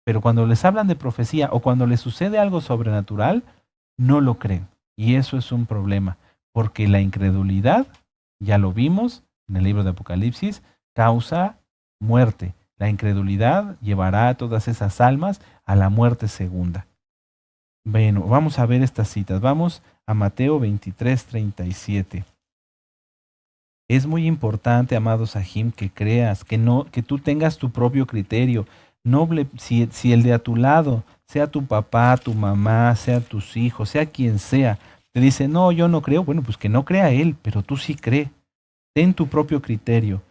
Speaker 1: pero cuando les hablan de profecía o cuando les sucede algo sobrenatural, no lo creen. Y eso es un problema, porque la incredulidad, ya lo vimos en el libro de Apocalipsis, causa muerte. La incredulidad llevará a todas esas almas a la muerte segunda. Bueno, vamos a ver estas citas. Vamos a Mateo 23:37. Es muy importante, amado Sahim, que creas, que tú tengas tu propio criterio. Noble, si el de a tu lado, sea tu papá, tu mamá, sea tus hijos, sea quien sea, te dice, no, yo no creo, bueno, pues que no crea él, pero tú sí cree. Ten tu propio criterio.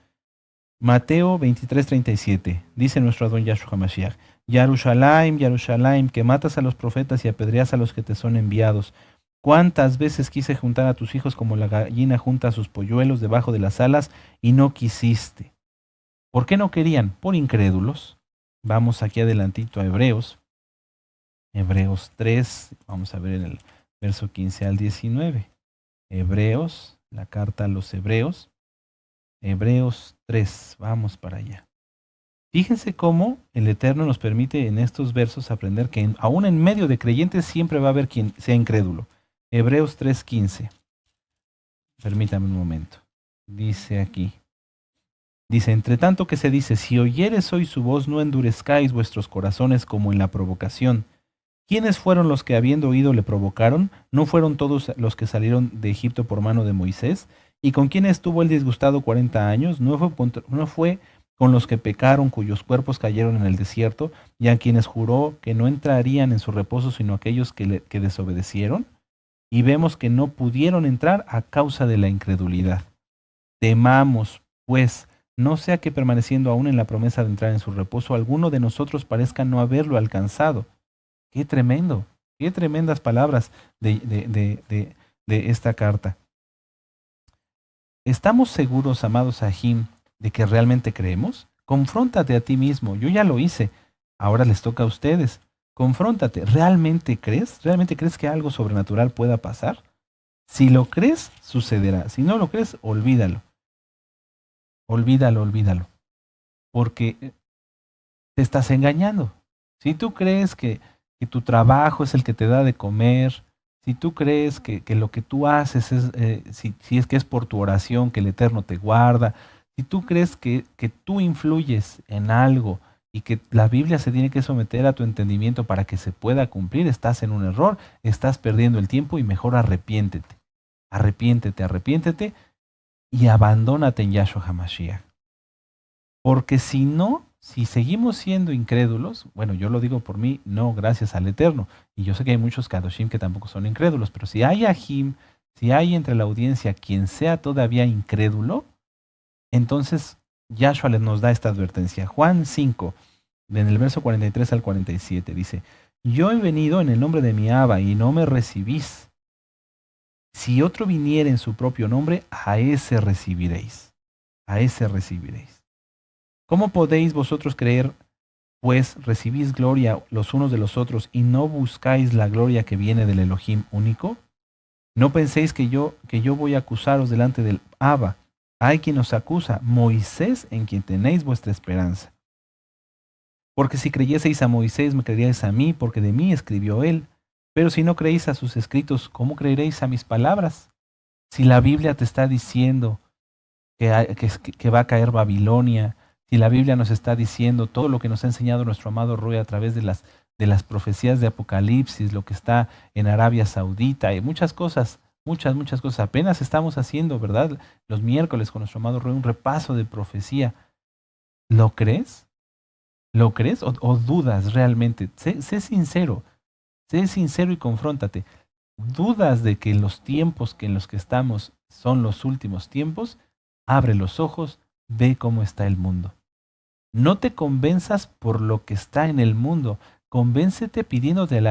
Speaker 1: Mateo 23:37, dice nuestro Adón Yahshua HaMashiach, Yarushalayim, Yarushalayim, que matas a los profetas y apedreas a los que te son enviados. ¿Cuántas veces quise juntar a tus hijos como la gallina junta a sus polluelos debajo de las alas y no quisiste? ¿Por qué no querían? Por incrédulos. Vamos aquí adelantito a Hebreos. Hebreos 3, vamos a ver en el verso 15 al 19. Hebreos, la carta a los Hebreos. Hebreos 3, vamos para allá. Fíjense cómo el Eterno nos permite en estos versos aprender que aún en medio de creyentes siempre va a haber quien sea incrédulo. Hebreos 3:15. Permítame un momento. Dice aquí. Dice, entre tanto que se dice, si oyeres hoy su voz, no endurezcáis vuestros corazones como en la provocación. ¿Quiénes fueron los que habiendo oído le provocaron? ¿No fueron todos los que salieron de Egipto por mano de Moisés? ¿Y con quién estuvo el disgustado 40 años? ¿No fue con los que pecaron, cuyos cuerpos cayeron en el desierto, y a quienes juró que no entrarían en su reposo, sino aquellos que desobedecieron? Y vemos que no pudieron entrar a causa de la incredulidad. Temamos, pues, no sea que permaneciendo aún en la promesa de entrar en su reposo, alguno de nosotros parezca no haberlo alcanzado. Qué tremendo, qué tremendas palabras de esta carta. ¿Estamos seguros, amados Sahim, de que realmente creemos? Confróntate a ti mismo. Yo ya lo hice. Ahora les toca a ustedes. Confróntate. ¿Realmente crees? ¿Realmente crees que algo sobrenatural pueda pasar? Si lo crees, sucederá. Si no lo crees, olvídalo. Olvídalo, olvídalo. Porque te estás engañando. Si tú crees que tu trabajo es el que te da de comer, si tú crees que lo que tú haces es, si es que es por tu oración que el Eterno te guarda, si tú crees que tú influyes en algo y que la Biblia se tiene que someter a tu entendimiento para que se pueda cumplir, estás en un error, estás perdiendo el tiempo y mejor arrepiéntete. Arrepiéntete, arrepiéntete y abandónate en Yahshua HaMashiach. Porque si no, si seguimos siendo incrédulos, bueno, yo lo digo por mí, no, gracias al Eterno. Y yo sé que hay muchos Kadoshim que tampoco son incrédulos, pero si hay Ahim, si hay entre la audiencia quien sea todavía incrédulo, entonces Yahshua nos da esta advertencia. Juan 5, en el verso 43 al 47, dice, yo he venido en el nombre de mi Abba y no me recibís. Si otro viniera en su propio nombre, a ese recibiréis. A ese recibiréis. ¿Cómo podéis vosotros creer, pues recibís gloria los unos de los otros y no buscáis la gloria que viene del Elohim único? No penséis que yo voy a acusaros delante del Abba. Hay quien os acusa, Moisés, en quien tenéis vuestra esperanza. Porque si creyeseis a Moisés, me creeríais a mí, porque de mí escribió él. Pero si no creéis a sus escritos, ¿cómo creeréis a mis palabras? Si la Biblia te está diciendo que va a caer Babilonia, si la Biblia nos está diciendo todo lo que nos ha enseñado nuestro amado Roy a través de las profecías de Apocalipsis, lo que está en Arabia Saudita y muchas cosas, muchas cosas. Apenas estamos haciendo, ¿verdad? Los miércoles con nuestro amado Roy un repaso de profecía. ¿Lo crees? ¿Lo crees o dudas realmente? Sé sincero y confróntate. ¿Dudas de que los tiempos en los que estamos son los últimos tiempos? Abre los ojos, ve cómo está el mundo. No te convenzas por lo que está en el mundo. Convéncete pidiéndole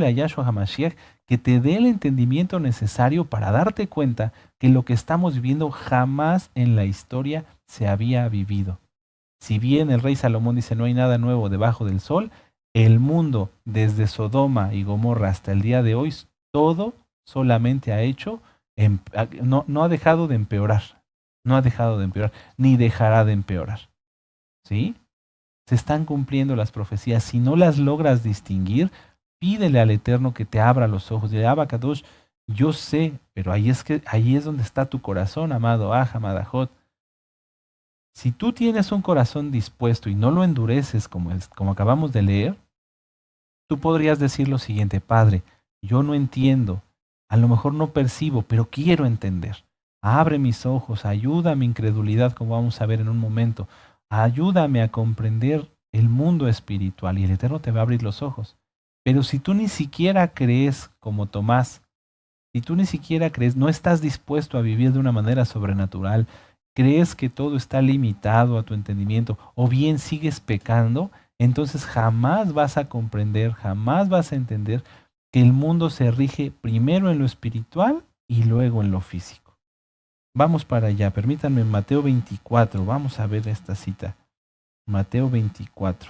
Speaker 1: a Yahshua HaMashiach que te dé el entendimiento necesario para darte cuenta que lo que estamos viviendo jamás en la historia se había vivido. Si bien el rey Salomón dice no hay nada nuevo debajo del sol, el mundo desde Sodoma y Gomorra hasta el día de hoy, todo solamente ha hecho, no ha dejado de empeorar. No ha dejado de empeorar, ni dejará de empeorar. ¿Sí? Se están cumpliendo las profecías. Si no las logras distinguir, pídele al Eterno que te abra los ojos. Dile, Abacadosh, yo sé, pero ahí es donde está tu corazón, amado Ahamadajot. Si tú tienes un corazón dispuesto y no lo endureces como acabamos de leer, tú podrías decir lo siguiente: Padre, yo no entiendo, a lo mejor no percibo, pero quiero entender. Abre mis ojos, ayuda a mi incredulidad, como vamos a ver en un momento. Ayúdame a comprender el mundo espiritual y el Eterno te va a abrir los ojos. Pero si tú ni siquiera crees como Tomás, si tú ni siquiera crees, no estás dispuesto a vivir de una manera sobrenatural, crees que todo está limitado a tu entendimiento o bien sigues pecando, entonces jamás vas a comprender, jamás vas a entender que el mundo se rige primero en lo espiritual y luego en lo físico. Vamos para allá, permítanme, Mateo 24, vamos a ver esta cita. Mateo 24.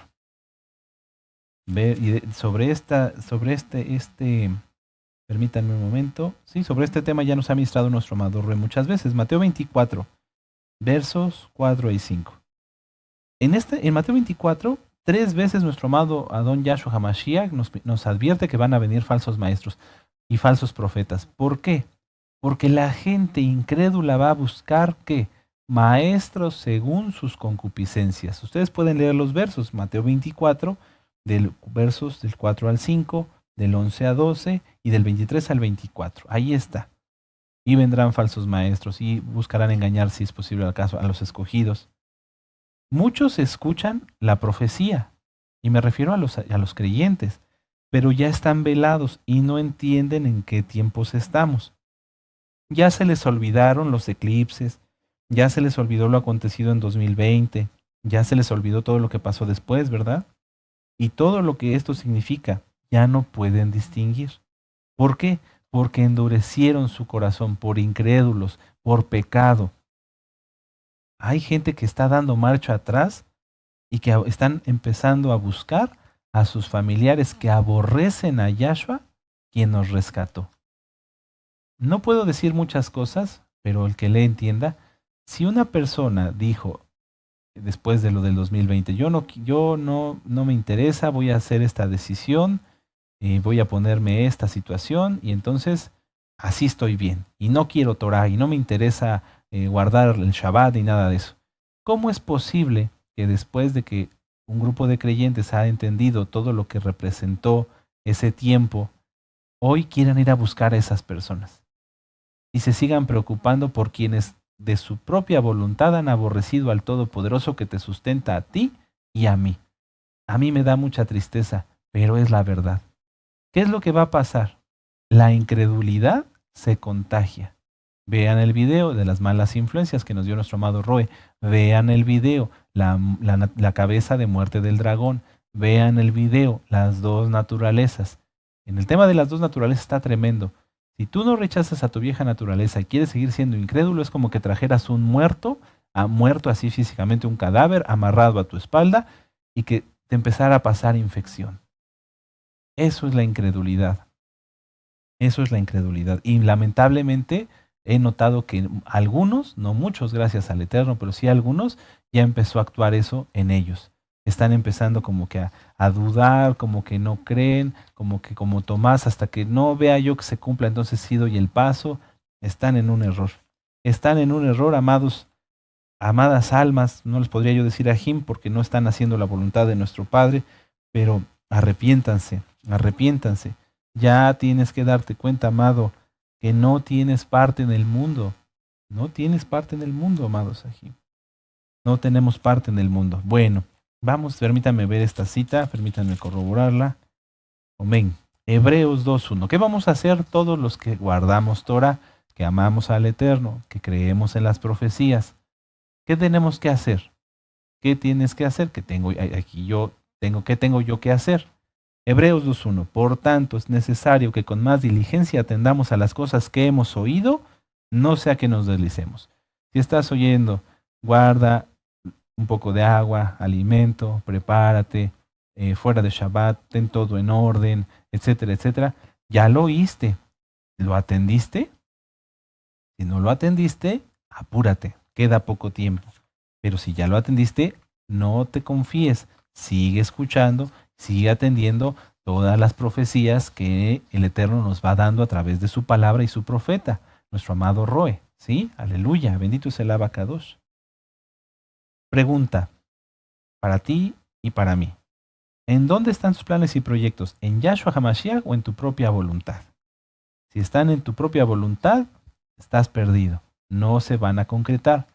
Speaker 1: Permítanme un momento. Sí, sobre este tema ya nos ha ministrado nuestro amado Rey muchas veces. Mateo 24, versos 4 y 5. En Mateo 24, 3 veces nuestro amado Adón Yahshua HaMashiach nos advierte que van a venir falsos maestros y falsos profetas. ¿Por qué? Porque la gente incrédula va a buscar ¿qué? Maestros según sus concupiscencias. Ustedes pueden leer los versos, Mateo 24, versos del 4 al 5, del 11 a 12 y del 23 al 24. Ahí está. Y vendrán falsos maestros y buscarán engañar, si es posible al caso, a los escogidos. Muchos escuchan la profecía, y me refiero a los creyentes, pero ya están velados y no entienden en qué tiempos estamos. Ya se les olvidaron los eclipses, ya se les olvidó lo acontecido en 2020, ya se les olvidó todo lo que pasó después, ¿verdad? Y todo lo que esto significa, ya no pueden distinguir. ¿Por qué? Porque endurecieron su corazón por incrédulos, por pecado. Hay gente que está dando marcha atrás y que están empezando a buscar a sus familiares que aborrecen a Yahshua, quien nos rescató. No puedo decir muchas cosas, pero el que le entienda, si una persona dijo después de lo del 2020, yo no me interesa, voy a hacer esta decisión, voy a ponerme esta situación y entonces así estoy bien y no quiero Torah y no me interesa guardar el Shabbat ni nada de eso. ¿Cómo es posible que después de que un grupo de creyentes ha entendido todo lo que representó ese tiempo, hoy quieran ir a buscar a esas personas y se sigan preocupando por quienes de su propia voluntad han aborrecido al Todopoderoso que te sustenta a ti y a mí? A mí me da mucha tristeza, pero es la verdad. ¿Qué es lo que va a pasar? La incredulidad se contagia. Vean el video de las malas influencias que nos dio nuestro amado Roe. Vean el video, la cabeza de muerte del dragón. Vean el video, las dos naturalezas. En el tema de las dos naturalezas está tremendo. Si tú no rechazas a tu vieja naturaleza y quieres seguir siendo incrédulo, es como que trajeras un muerto así físicamente, un cadáver amarrado a tu espalda y que te empezara a pasar infección. Eso es la incredulidad. Eso es la incredulidad. Y lamentablemente he notado que algunos, no muchos gracias al Eterno, pero sí algunos, ya empezó a actuar eso en ellos. están empezando como que a dudar, como que no creen, como que como Tomás, hasta que no vea yo que se cumpla, entonces sí doy el paso. Están en un error. Están en un error, amados, amadas almas, no les podría yo decir ajim porque no están haciendo la voluntad de nuestro Padre, pero arrepiéntanse, arrepiéntanse. Ya tienes que darte cuenta, amado, que no tienes parte en el mundo. No tienes parte en el mundo, amados ajim. No tenemos parte en el mundo. Bueno, vamos, permítanme ver esta cita, permítanme corroborarla. Amén. Hebreos 2.1. ¿Qué vamos a hacer todos los que guardamos Torah, que amamos al Eterno, que creemos en las profecías? ¿Qué tenemos que hacer? ¿Qué tienes que hacer? ¿Qué tengo yo que hacer? Hebreos 2.1. Por tanto, es necesario que con más diligencia atendamos a las cosas que hemos oído, no sea que nos deslicemos. Si estás oyendo, guarda un poco de agua, alimento, prepárate, fuera de Shabbat, ten todo en orden, etcétera, etcétera. Ya lo oíste, ¿lo atendiste? Si no lo atendiste, apúrate, queda poco tiempo. Pero si ya lo atendiste, no te confíes, sigue escuchando, sigue atendiendo todas las profecías que el Eterno nos va dando a través de su palabra y su profeta, nuestro amado Roe. ¿Sí? Aleluya, bendito es el Abacados. Pregunta, para ti y para mí. ¿En dónde están tus planes y proyectos? ¿En Yahshua HaMashiach o en tu propia voluntad? Si están en tu propia voluntad, estás perdido. No se van a concretar.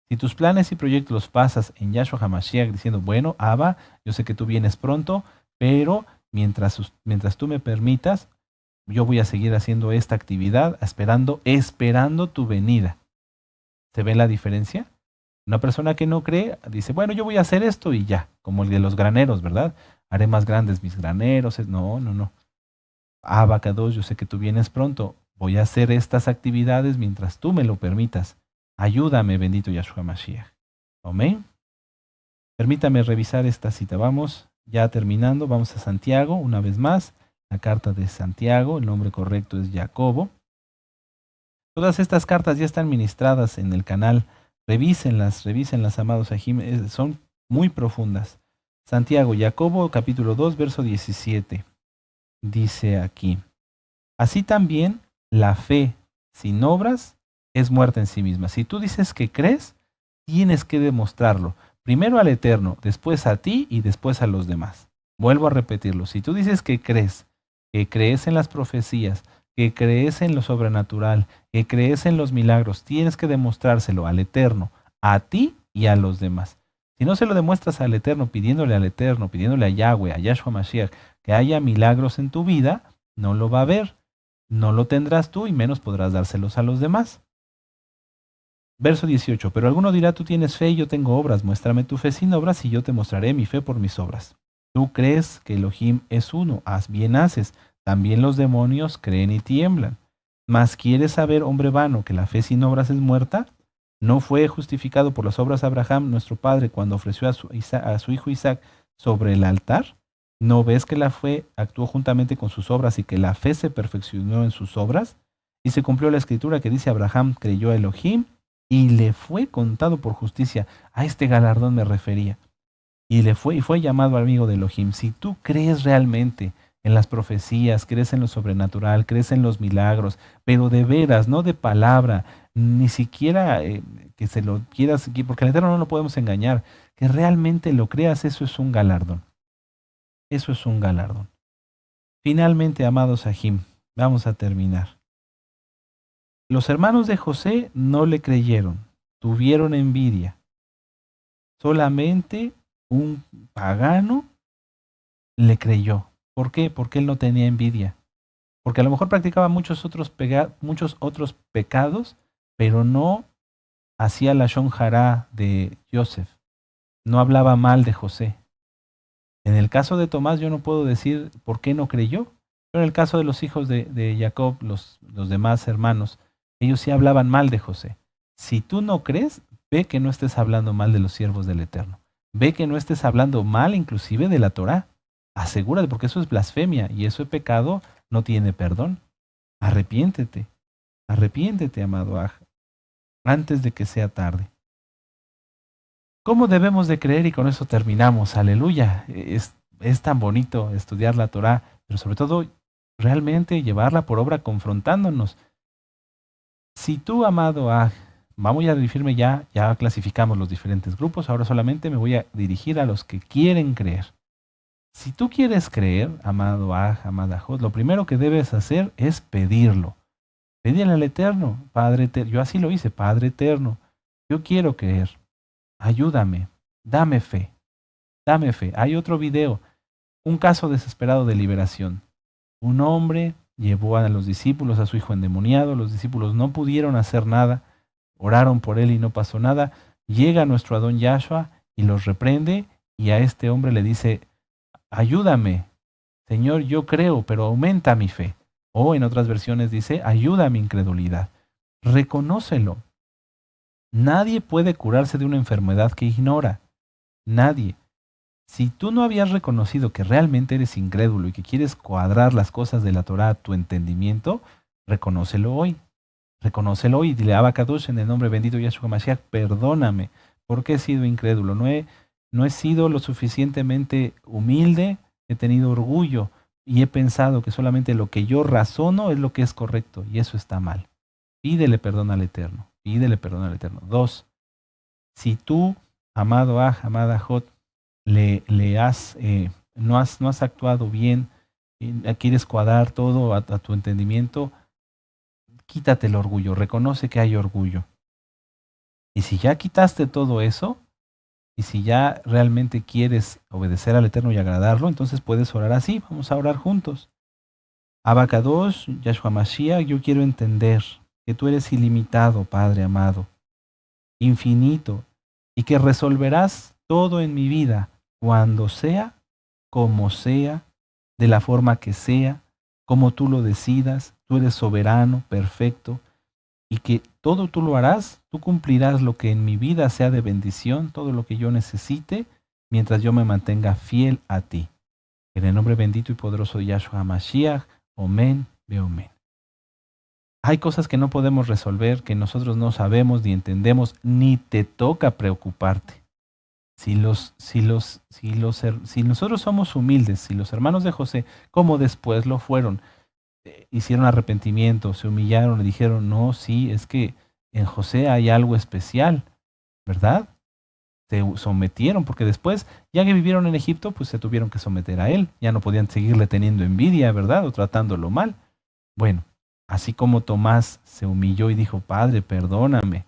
Speaker 1: Si tus planes y proyectos los pasas en Yahshua HaMashiach diciendo, bueno, Abba, yo sé que tú vienes pronto, pero mientras tú me permitas, yo voy a seguir haciendo esta actividad, esperando tu venida. ¿Se ve la diferencia? Una persona que no cree dice, bueno, yo voy a hacer esto y ya, como el de los graneros, ¿verdad? Haré más grandes mis graneros. No, no, no. Abacados, yo sé que tú vienes pronto. Voy a hacer estas actividades mientras tú me lo permitas. Ayúdame, bendito Yahshua Mashiach. Amén. Permítame revisar esta cita. Vamos, ya terminando, vamos a Santiago, una vez más. La carta de Santiago, el nombre correcto es Jacobo. Todas estas cartas ya están ministradas en el canal. Revísenlas, amados ajim, son muy profundas. Santiago, Jacobo, capítulo 2, verso 17. Dice aquí, así también la fe sin obras es muerta en sí misma. Si tú dices que crees, tienes que demostrarlo. Primero al Eterno, después a ti y después a los demás. Vuelvo a repetirlo. Si tú dices que crees en las profecías, que crees en lo sobrenatural, que crees en los milagros, tienes que demostrárselo al Eterno, a ti y a los demás. Si no se lo demuestras al Eterno, pidiéndole a Yahweh, a Yahshua Mashiach, que haya milagros en tu vida, no lo va a haber. No lo tendrás tú y menos podrás dárselos a los demás. Verso 18. Pero alguno dirá, tú tienes fe y yo tengo obras. Muéstrame tu fe sin obras y yo te mostraré mi fe por mis obras. Tú crees que Elohim es uno. Haz bien haces. También los demonios creen y tiemblan. Mas ¿quieres saber, hombre vano, que la fe sin obras es muerta? ¿No fue justificado por las obras Abraham, nuestro padre, cuando ofreció a su hijo Isaac sobre el altar? ¿No ves que la fe actuó juntamente con sus obras y que la fe se perfeccionó en sus obras? Y se cumplió la escritura que dice, Abraham creyó a Elohim y le fue contado por justicia. A este galardón me refería. Y fue llamado amigo de Elohim. Si tú crees realmente en las profecías, crees en lo sobrenatural, crees en los milagros, pero de veras, no de palabra, ni siquiera que se lo quieras, porque al Eterno no lo podemos engañar, que realmente lo creas, eso es un galardón. Eso es un galardón. Finalmente, amados ajim, vamos a terminar. Los hermanos de José no le creyeron, tuvieron envidia. Solamente un pagano le creyó. ¿Por qué? Porque él no tenía envidia. Porque a lo mejor practicaba muchos otros pecados, pero no hacía la shon hará de Joseph. No hablaba mal de José. En el caso de Tomás yo no puedo decir por qué no creyó, pero en el caso de los hijos de Jacob, los demás hermanos, ellos sí hablaban mal de José. Si tú no crees, ve que no estés hablando mal de los siervos del Eterno. Ve que no estés hablando mal inclusive de la Torá. Asegúrate, porque eso es blasfemia y eso es pecado, no tiene perdón. Arrepiéntete, amado Aj, antes de que sea tarde. ¿Cómo debemos de creer? Y con eso terminamos. Aleluya. Es tan bonito estudiar la Torá, pero sobre todo realmente llevarla por obra confrontándonos. Si tú, amado Aj, vamos a dirigirme ya clasificamos los diferentes grupos, ahora solamente me voy a dirigir a los que quieren creer. Si tú quieres creer, amado Aj, amada Jod, lo primero que debes hacer es pedirlo. Pedirle al Eterno, Padre Eterno. Yo así lo hice, Padre Eterno. Yo quiero creer. Ayúdame. Dame fe. Dame fe. Hay otro video. Un caso desesperado de liberación. Un hombre llevó a los discípulos a su hijo endemoniado. Los discípulos no pudieron hacer nada. Oraron por él y no pasó nada. Llega nuestro Adón Yahshua y los reprende. Y a este hombre le dice, ayúdame. Señor, yo creo, pero aumenta mi fe. O en otras versiones dice, ayuda a mi incredulidad. Reconócelo. Nadie puede curarse de una enfermedad que ignora. Nadie. Si tú no habías reconocido que realmente eres incrédulo y que quieres cuadrar las cosas de la Torá a tu entendimiento, reconócelo hoy. Reconócelo hoy y dile, Abacadosh, en el nombre bendito de Yahshua Mashiach, perdóname, porque he sido incrédulo. No he sido lo suficientemente humilde, he tenido orgullo y he pensado que solamente lo que yo razono es lo que es correcto y eso está mal. Pídele perdón al Eterno. Pídele perdón al Eterno. 2. Si tú, amado Aj, amada Jot, no has actuado bien, quieres cuadrar todo a tu entendimiento, quítate el orgullo, reconoce que hay orgullo. Y si ya quitaste todo eso, y si ya realmente quieres obedecer al Eterno y agradarlo, entonces puedes orar así. Vamos a orar juntos. Abacadosh, Yahshua Mashiach, yo quiero entender que tú eres ilimitado, Padre amado, infinito, y que resolverás todo en mi vida, cuando sea, como sea, de la forma que sea, como tú lo decidas. Tú eres soberano, perfecto, y que todo tú lo harás, tú cumplirás lo que en mi vida sea de bendición, todo lo que yo necesite, mientras yo me mantenga fiel a ti. En el nombre bendito y poderoso de Yahshua Mashiach, Omen, Beomen. Hay cosas que no podemos resolver, que nosotros no sabemos ni entendemos, ni te toca preocuparte. Si nosotros somos humildes, si los hermanos de José, como después lo fueron, hicieron arrepentimiento, se humillaron, le dijeron, no, sí, es que en José hay algo especial, ¿verdad? Se sometieron, porque después, ya que vivieron en Egipto, pues se tuvieron que someter a él, ya no podían seguirle teniendo envidia, ¿verdad? O tratándolo mal. Bueno, así como Tomás se humilló y dijo, Padre, perdóname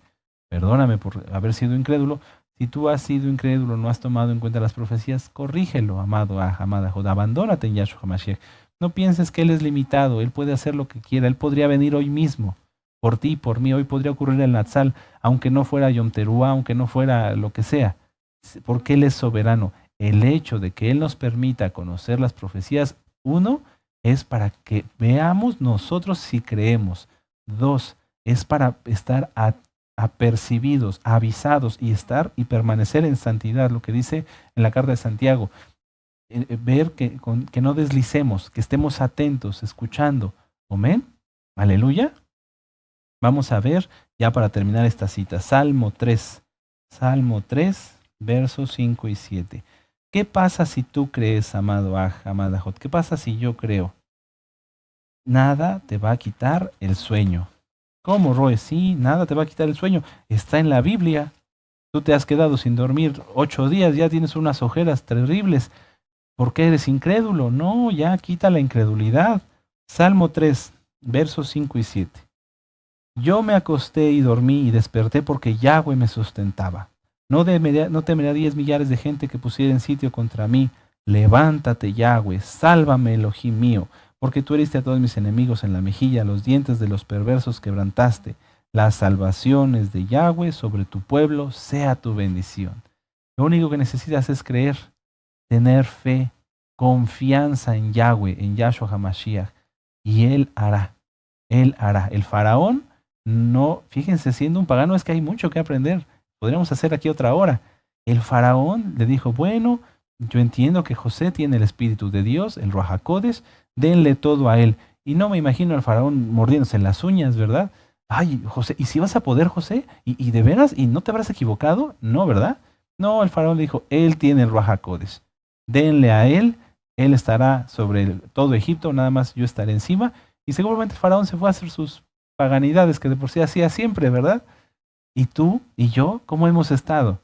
Speaker 1: por haber sido incrédulo. Si tú has sido incrédulo, no has tomado en cuenta las profecías, corrígelo, amado amada Jod, abandónate en Yahshua Mashiach. No pienses que Él es limitado, Él puede hacer lo que quiera, Él podría venir hoy mismo, por ti, por mí, hoy podría ocurrir el Natsal, aunque no fuera Yom Teruah, aunque no fuera lo que sea, porque Él es soberano. El hecho de que Él nos permita conocer las profecías, 1, es para que veamos nosotros si creemos. 2, es para estar apercibidos, avisados y estar y permanecer en santidad, lo que dice en la carta de Santiago. Ver que no deslicemos, que estemos atentos, escuchando. Amén. Aleluya. Vamos a ver ya para terminar esta cita. Salmo 3, versos 5 y 7. ¿Qué pasa si tú crees, amado Aj, amada Jot? ¿Qué pasa si yo creo? Nada te va a quitar el sueño. ¿Cómo, Roe? Sí, nada te va a quitar el sueño. Está en la Biblia. Tú te has quedado sin dormir 8 días, ya tienes unas ojeras terribles. ¿Por qué eres incrédulo? No, ya quita la incredulidad. Salmo 3, versos 5 y 7. Yo me acosté y dormí y desperté porque Yahweh me sustentaba. No temeré a 10 millares de gente que pusieren sitio contra mí. Levántate, Yahweh, sálvame, Elohim mío, porque tú heriste a todos mis enemigos en la mejilla, los dientes de los perversos quebrantaste. Las salvaciones de Yahweh sobre tu pueblo sea tu bendición. Lo único que necesitas es creer, tener fe, confianza en Yahweh, en Yahshua HaMashiach, y Él hará. Él hará. El faraón, no, fíjense, siendo un pagano es que hay mucho que aprender. Podríamos hacer aquí otra hora. El faraón le dijo, bueno, yo entiendo que José tiene el Espíritu de Dios, el Ruach HaKodesh, denle todo a él. Y no me imagino al faraón mordiéndose las uñas, ¿verdad? Ay, José, ¿y si vas a poder, José? ¿Y de veras? ¿Y no te habrás equivocado? No, ¿verdad? No, el faraón le dijo, él tiene el Ruaj HaKodesh. Denle a él estará sobre todo Egipto, nada más yo estaré encima. Y seguramente el faraón se fue a hacer sus paganidades que de por sí hacía siempre, ¿verdad? ¿Y tú y yo cómo hemos estado?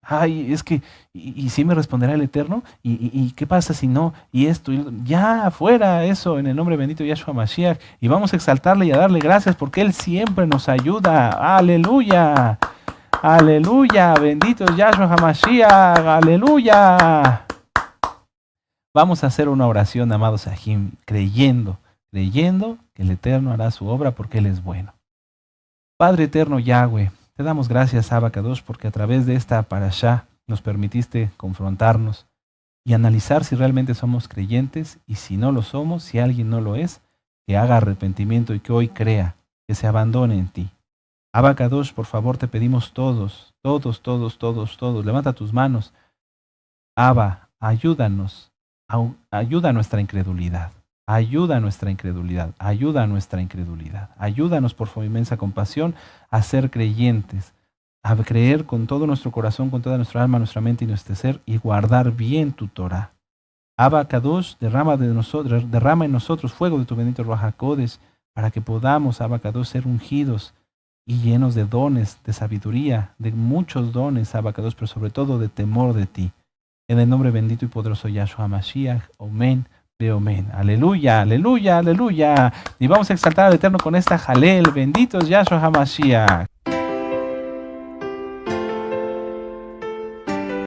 Speaker 1: Ay, es que, y sí me responderá el Eterno, y qué pasa si no, y esto, ya, fuera eso, en el nombre bendito de Yahshua Mashiach, y vamos a exaltarle y a darle gracias porque Él siempre nos ayuda, aleluya, aleluya, bendito es Yahshua Mashiach, aleluya. Vamos a hacer una oración, amados Sahim, creyendo que el Eterno hará su obra porque Él es bueno. Padre eterno Yahweh, te damos gracias, Abacadosh, porque a través de esta parashá nos permitiste confrontarnos y analizar si realmente somos creyentes y si no lo somos, si alguien no lo es, que haga arrepentimiento y que hoy crea, que se abandone en ti. Abacadosh, por favor, te pedimos todos, levanta tus manos. Abba, ayúdanos, ayuda a nuestra incredulidad. Ayuda a nuestra incredulidad, ayuda a nuestra incredulidad. Ayúdanos por tu inmensa compasión a ser creyentes, a creer con todo nuestro corazón, con toda nuestra alma, nuestra mente y nuestro ser y guardar bien tu Torah. Abba Kadosh, derrama en nosotros fuego de tu bendito Ruaj HaKodesh para que podamos, Abba Kadosh, ser ungidos y llenos de dones, de sabiduría, de muchos dones, Abba Kadosh, pero sobre todo de temor de ti. En el nombre bendito y poderoso Yahshua Mashiach, amén. Amén. Aleluya, aleluya, aleluya. Y vamos a exaltar al Eterno con esta jalel. Bendito es Yahshua HaMashiach.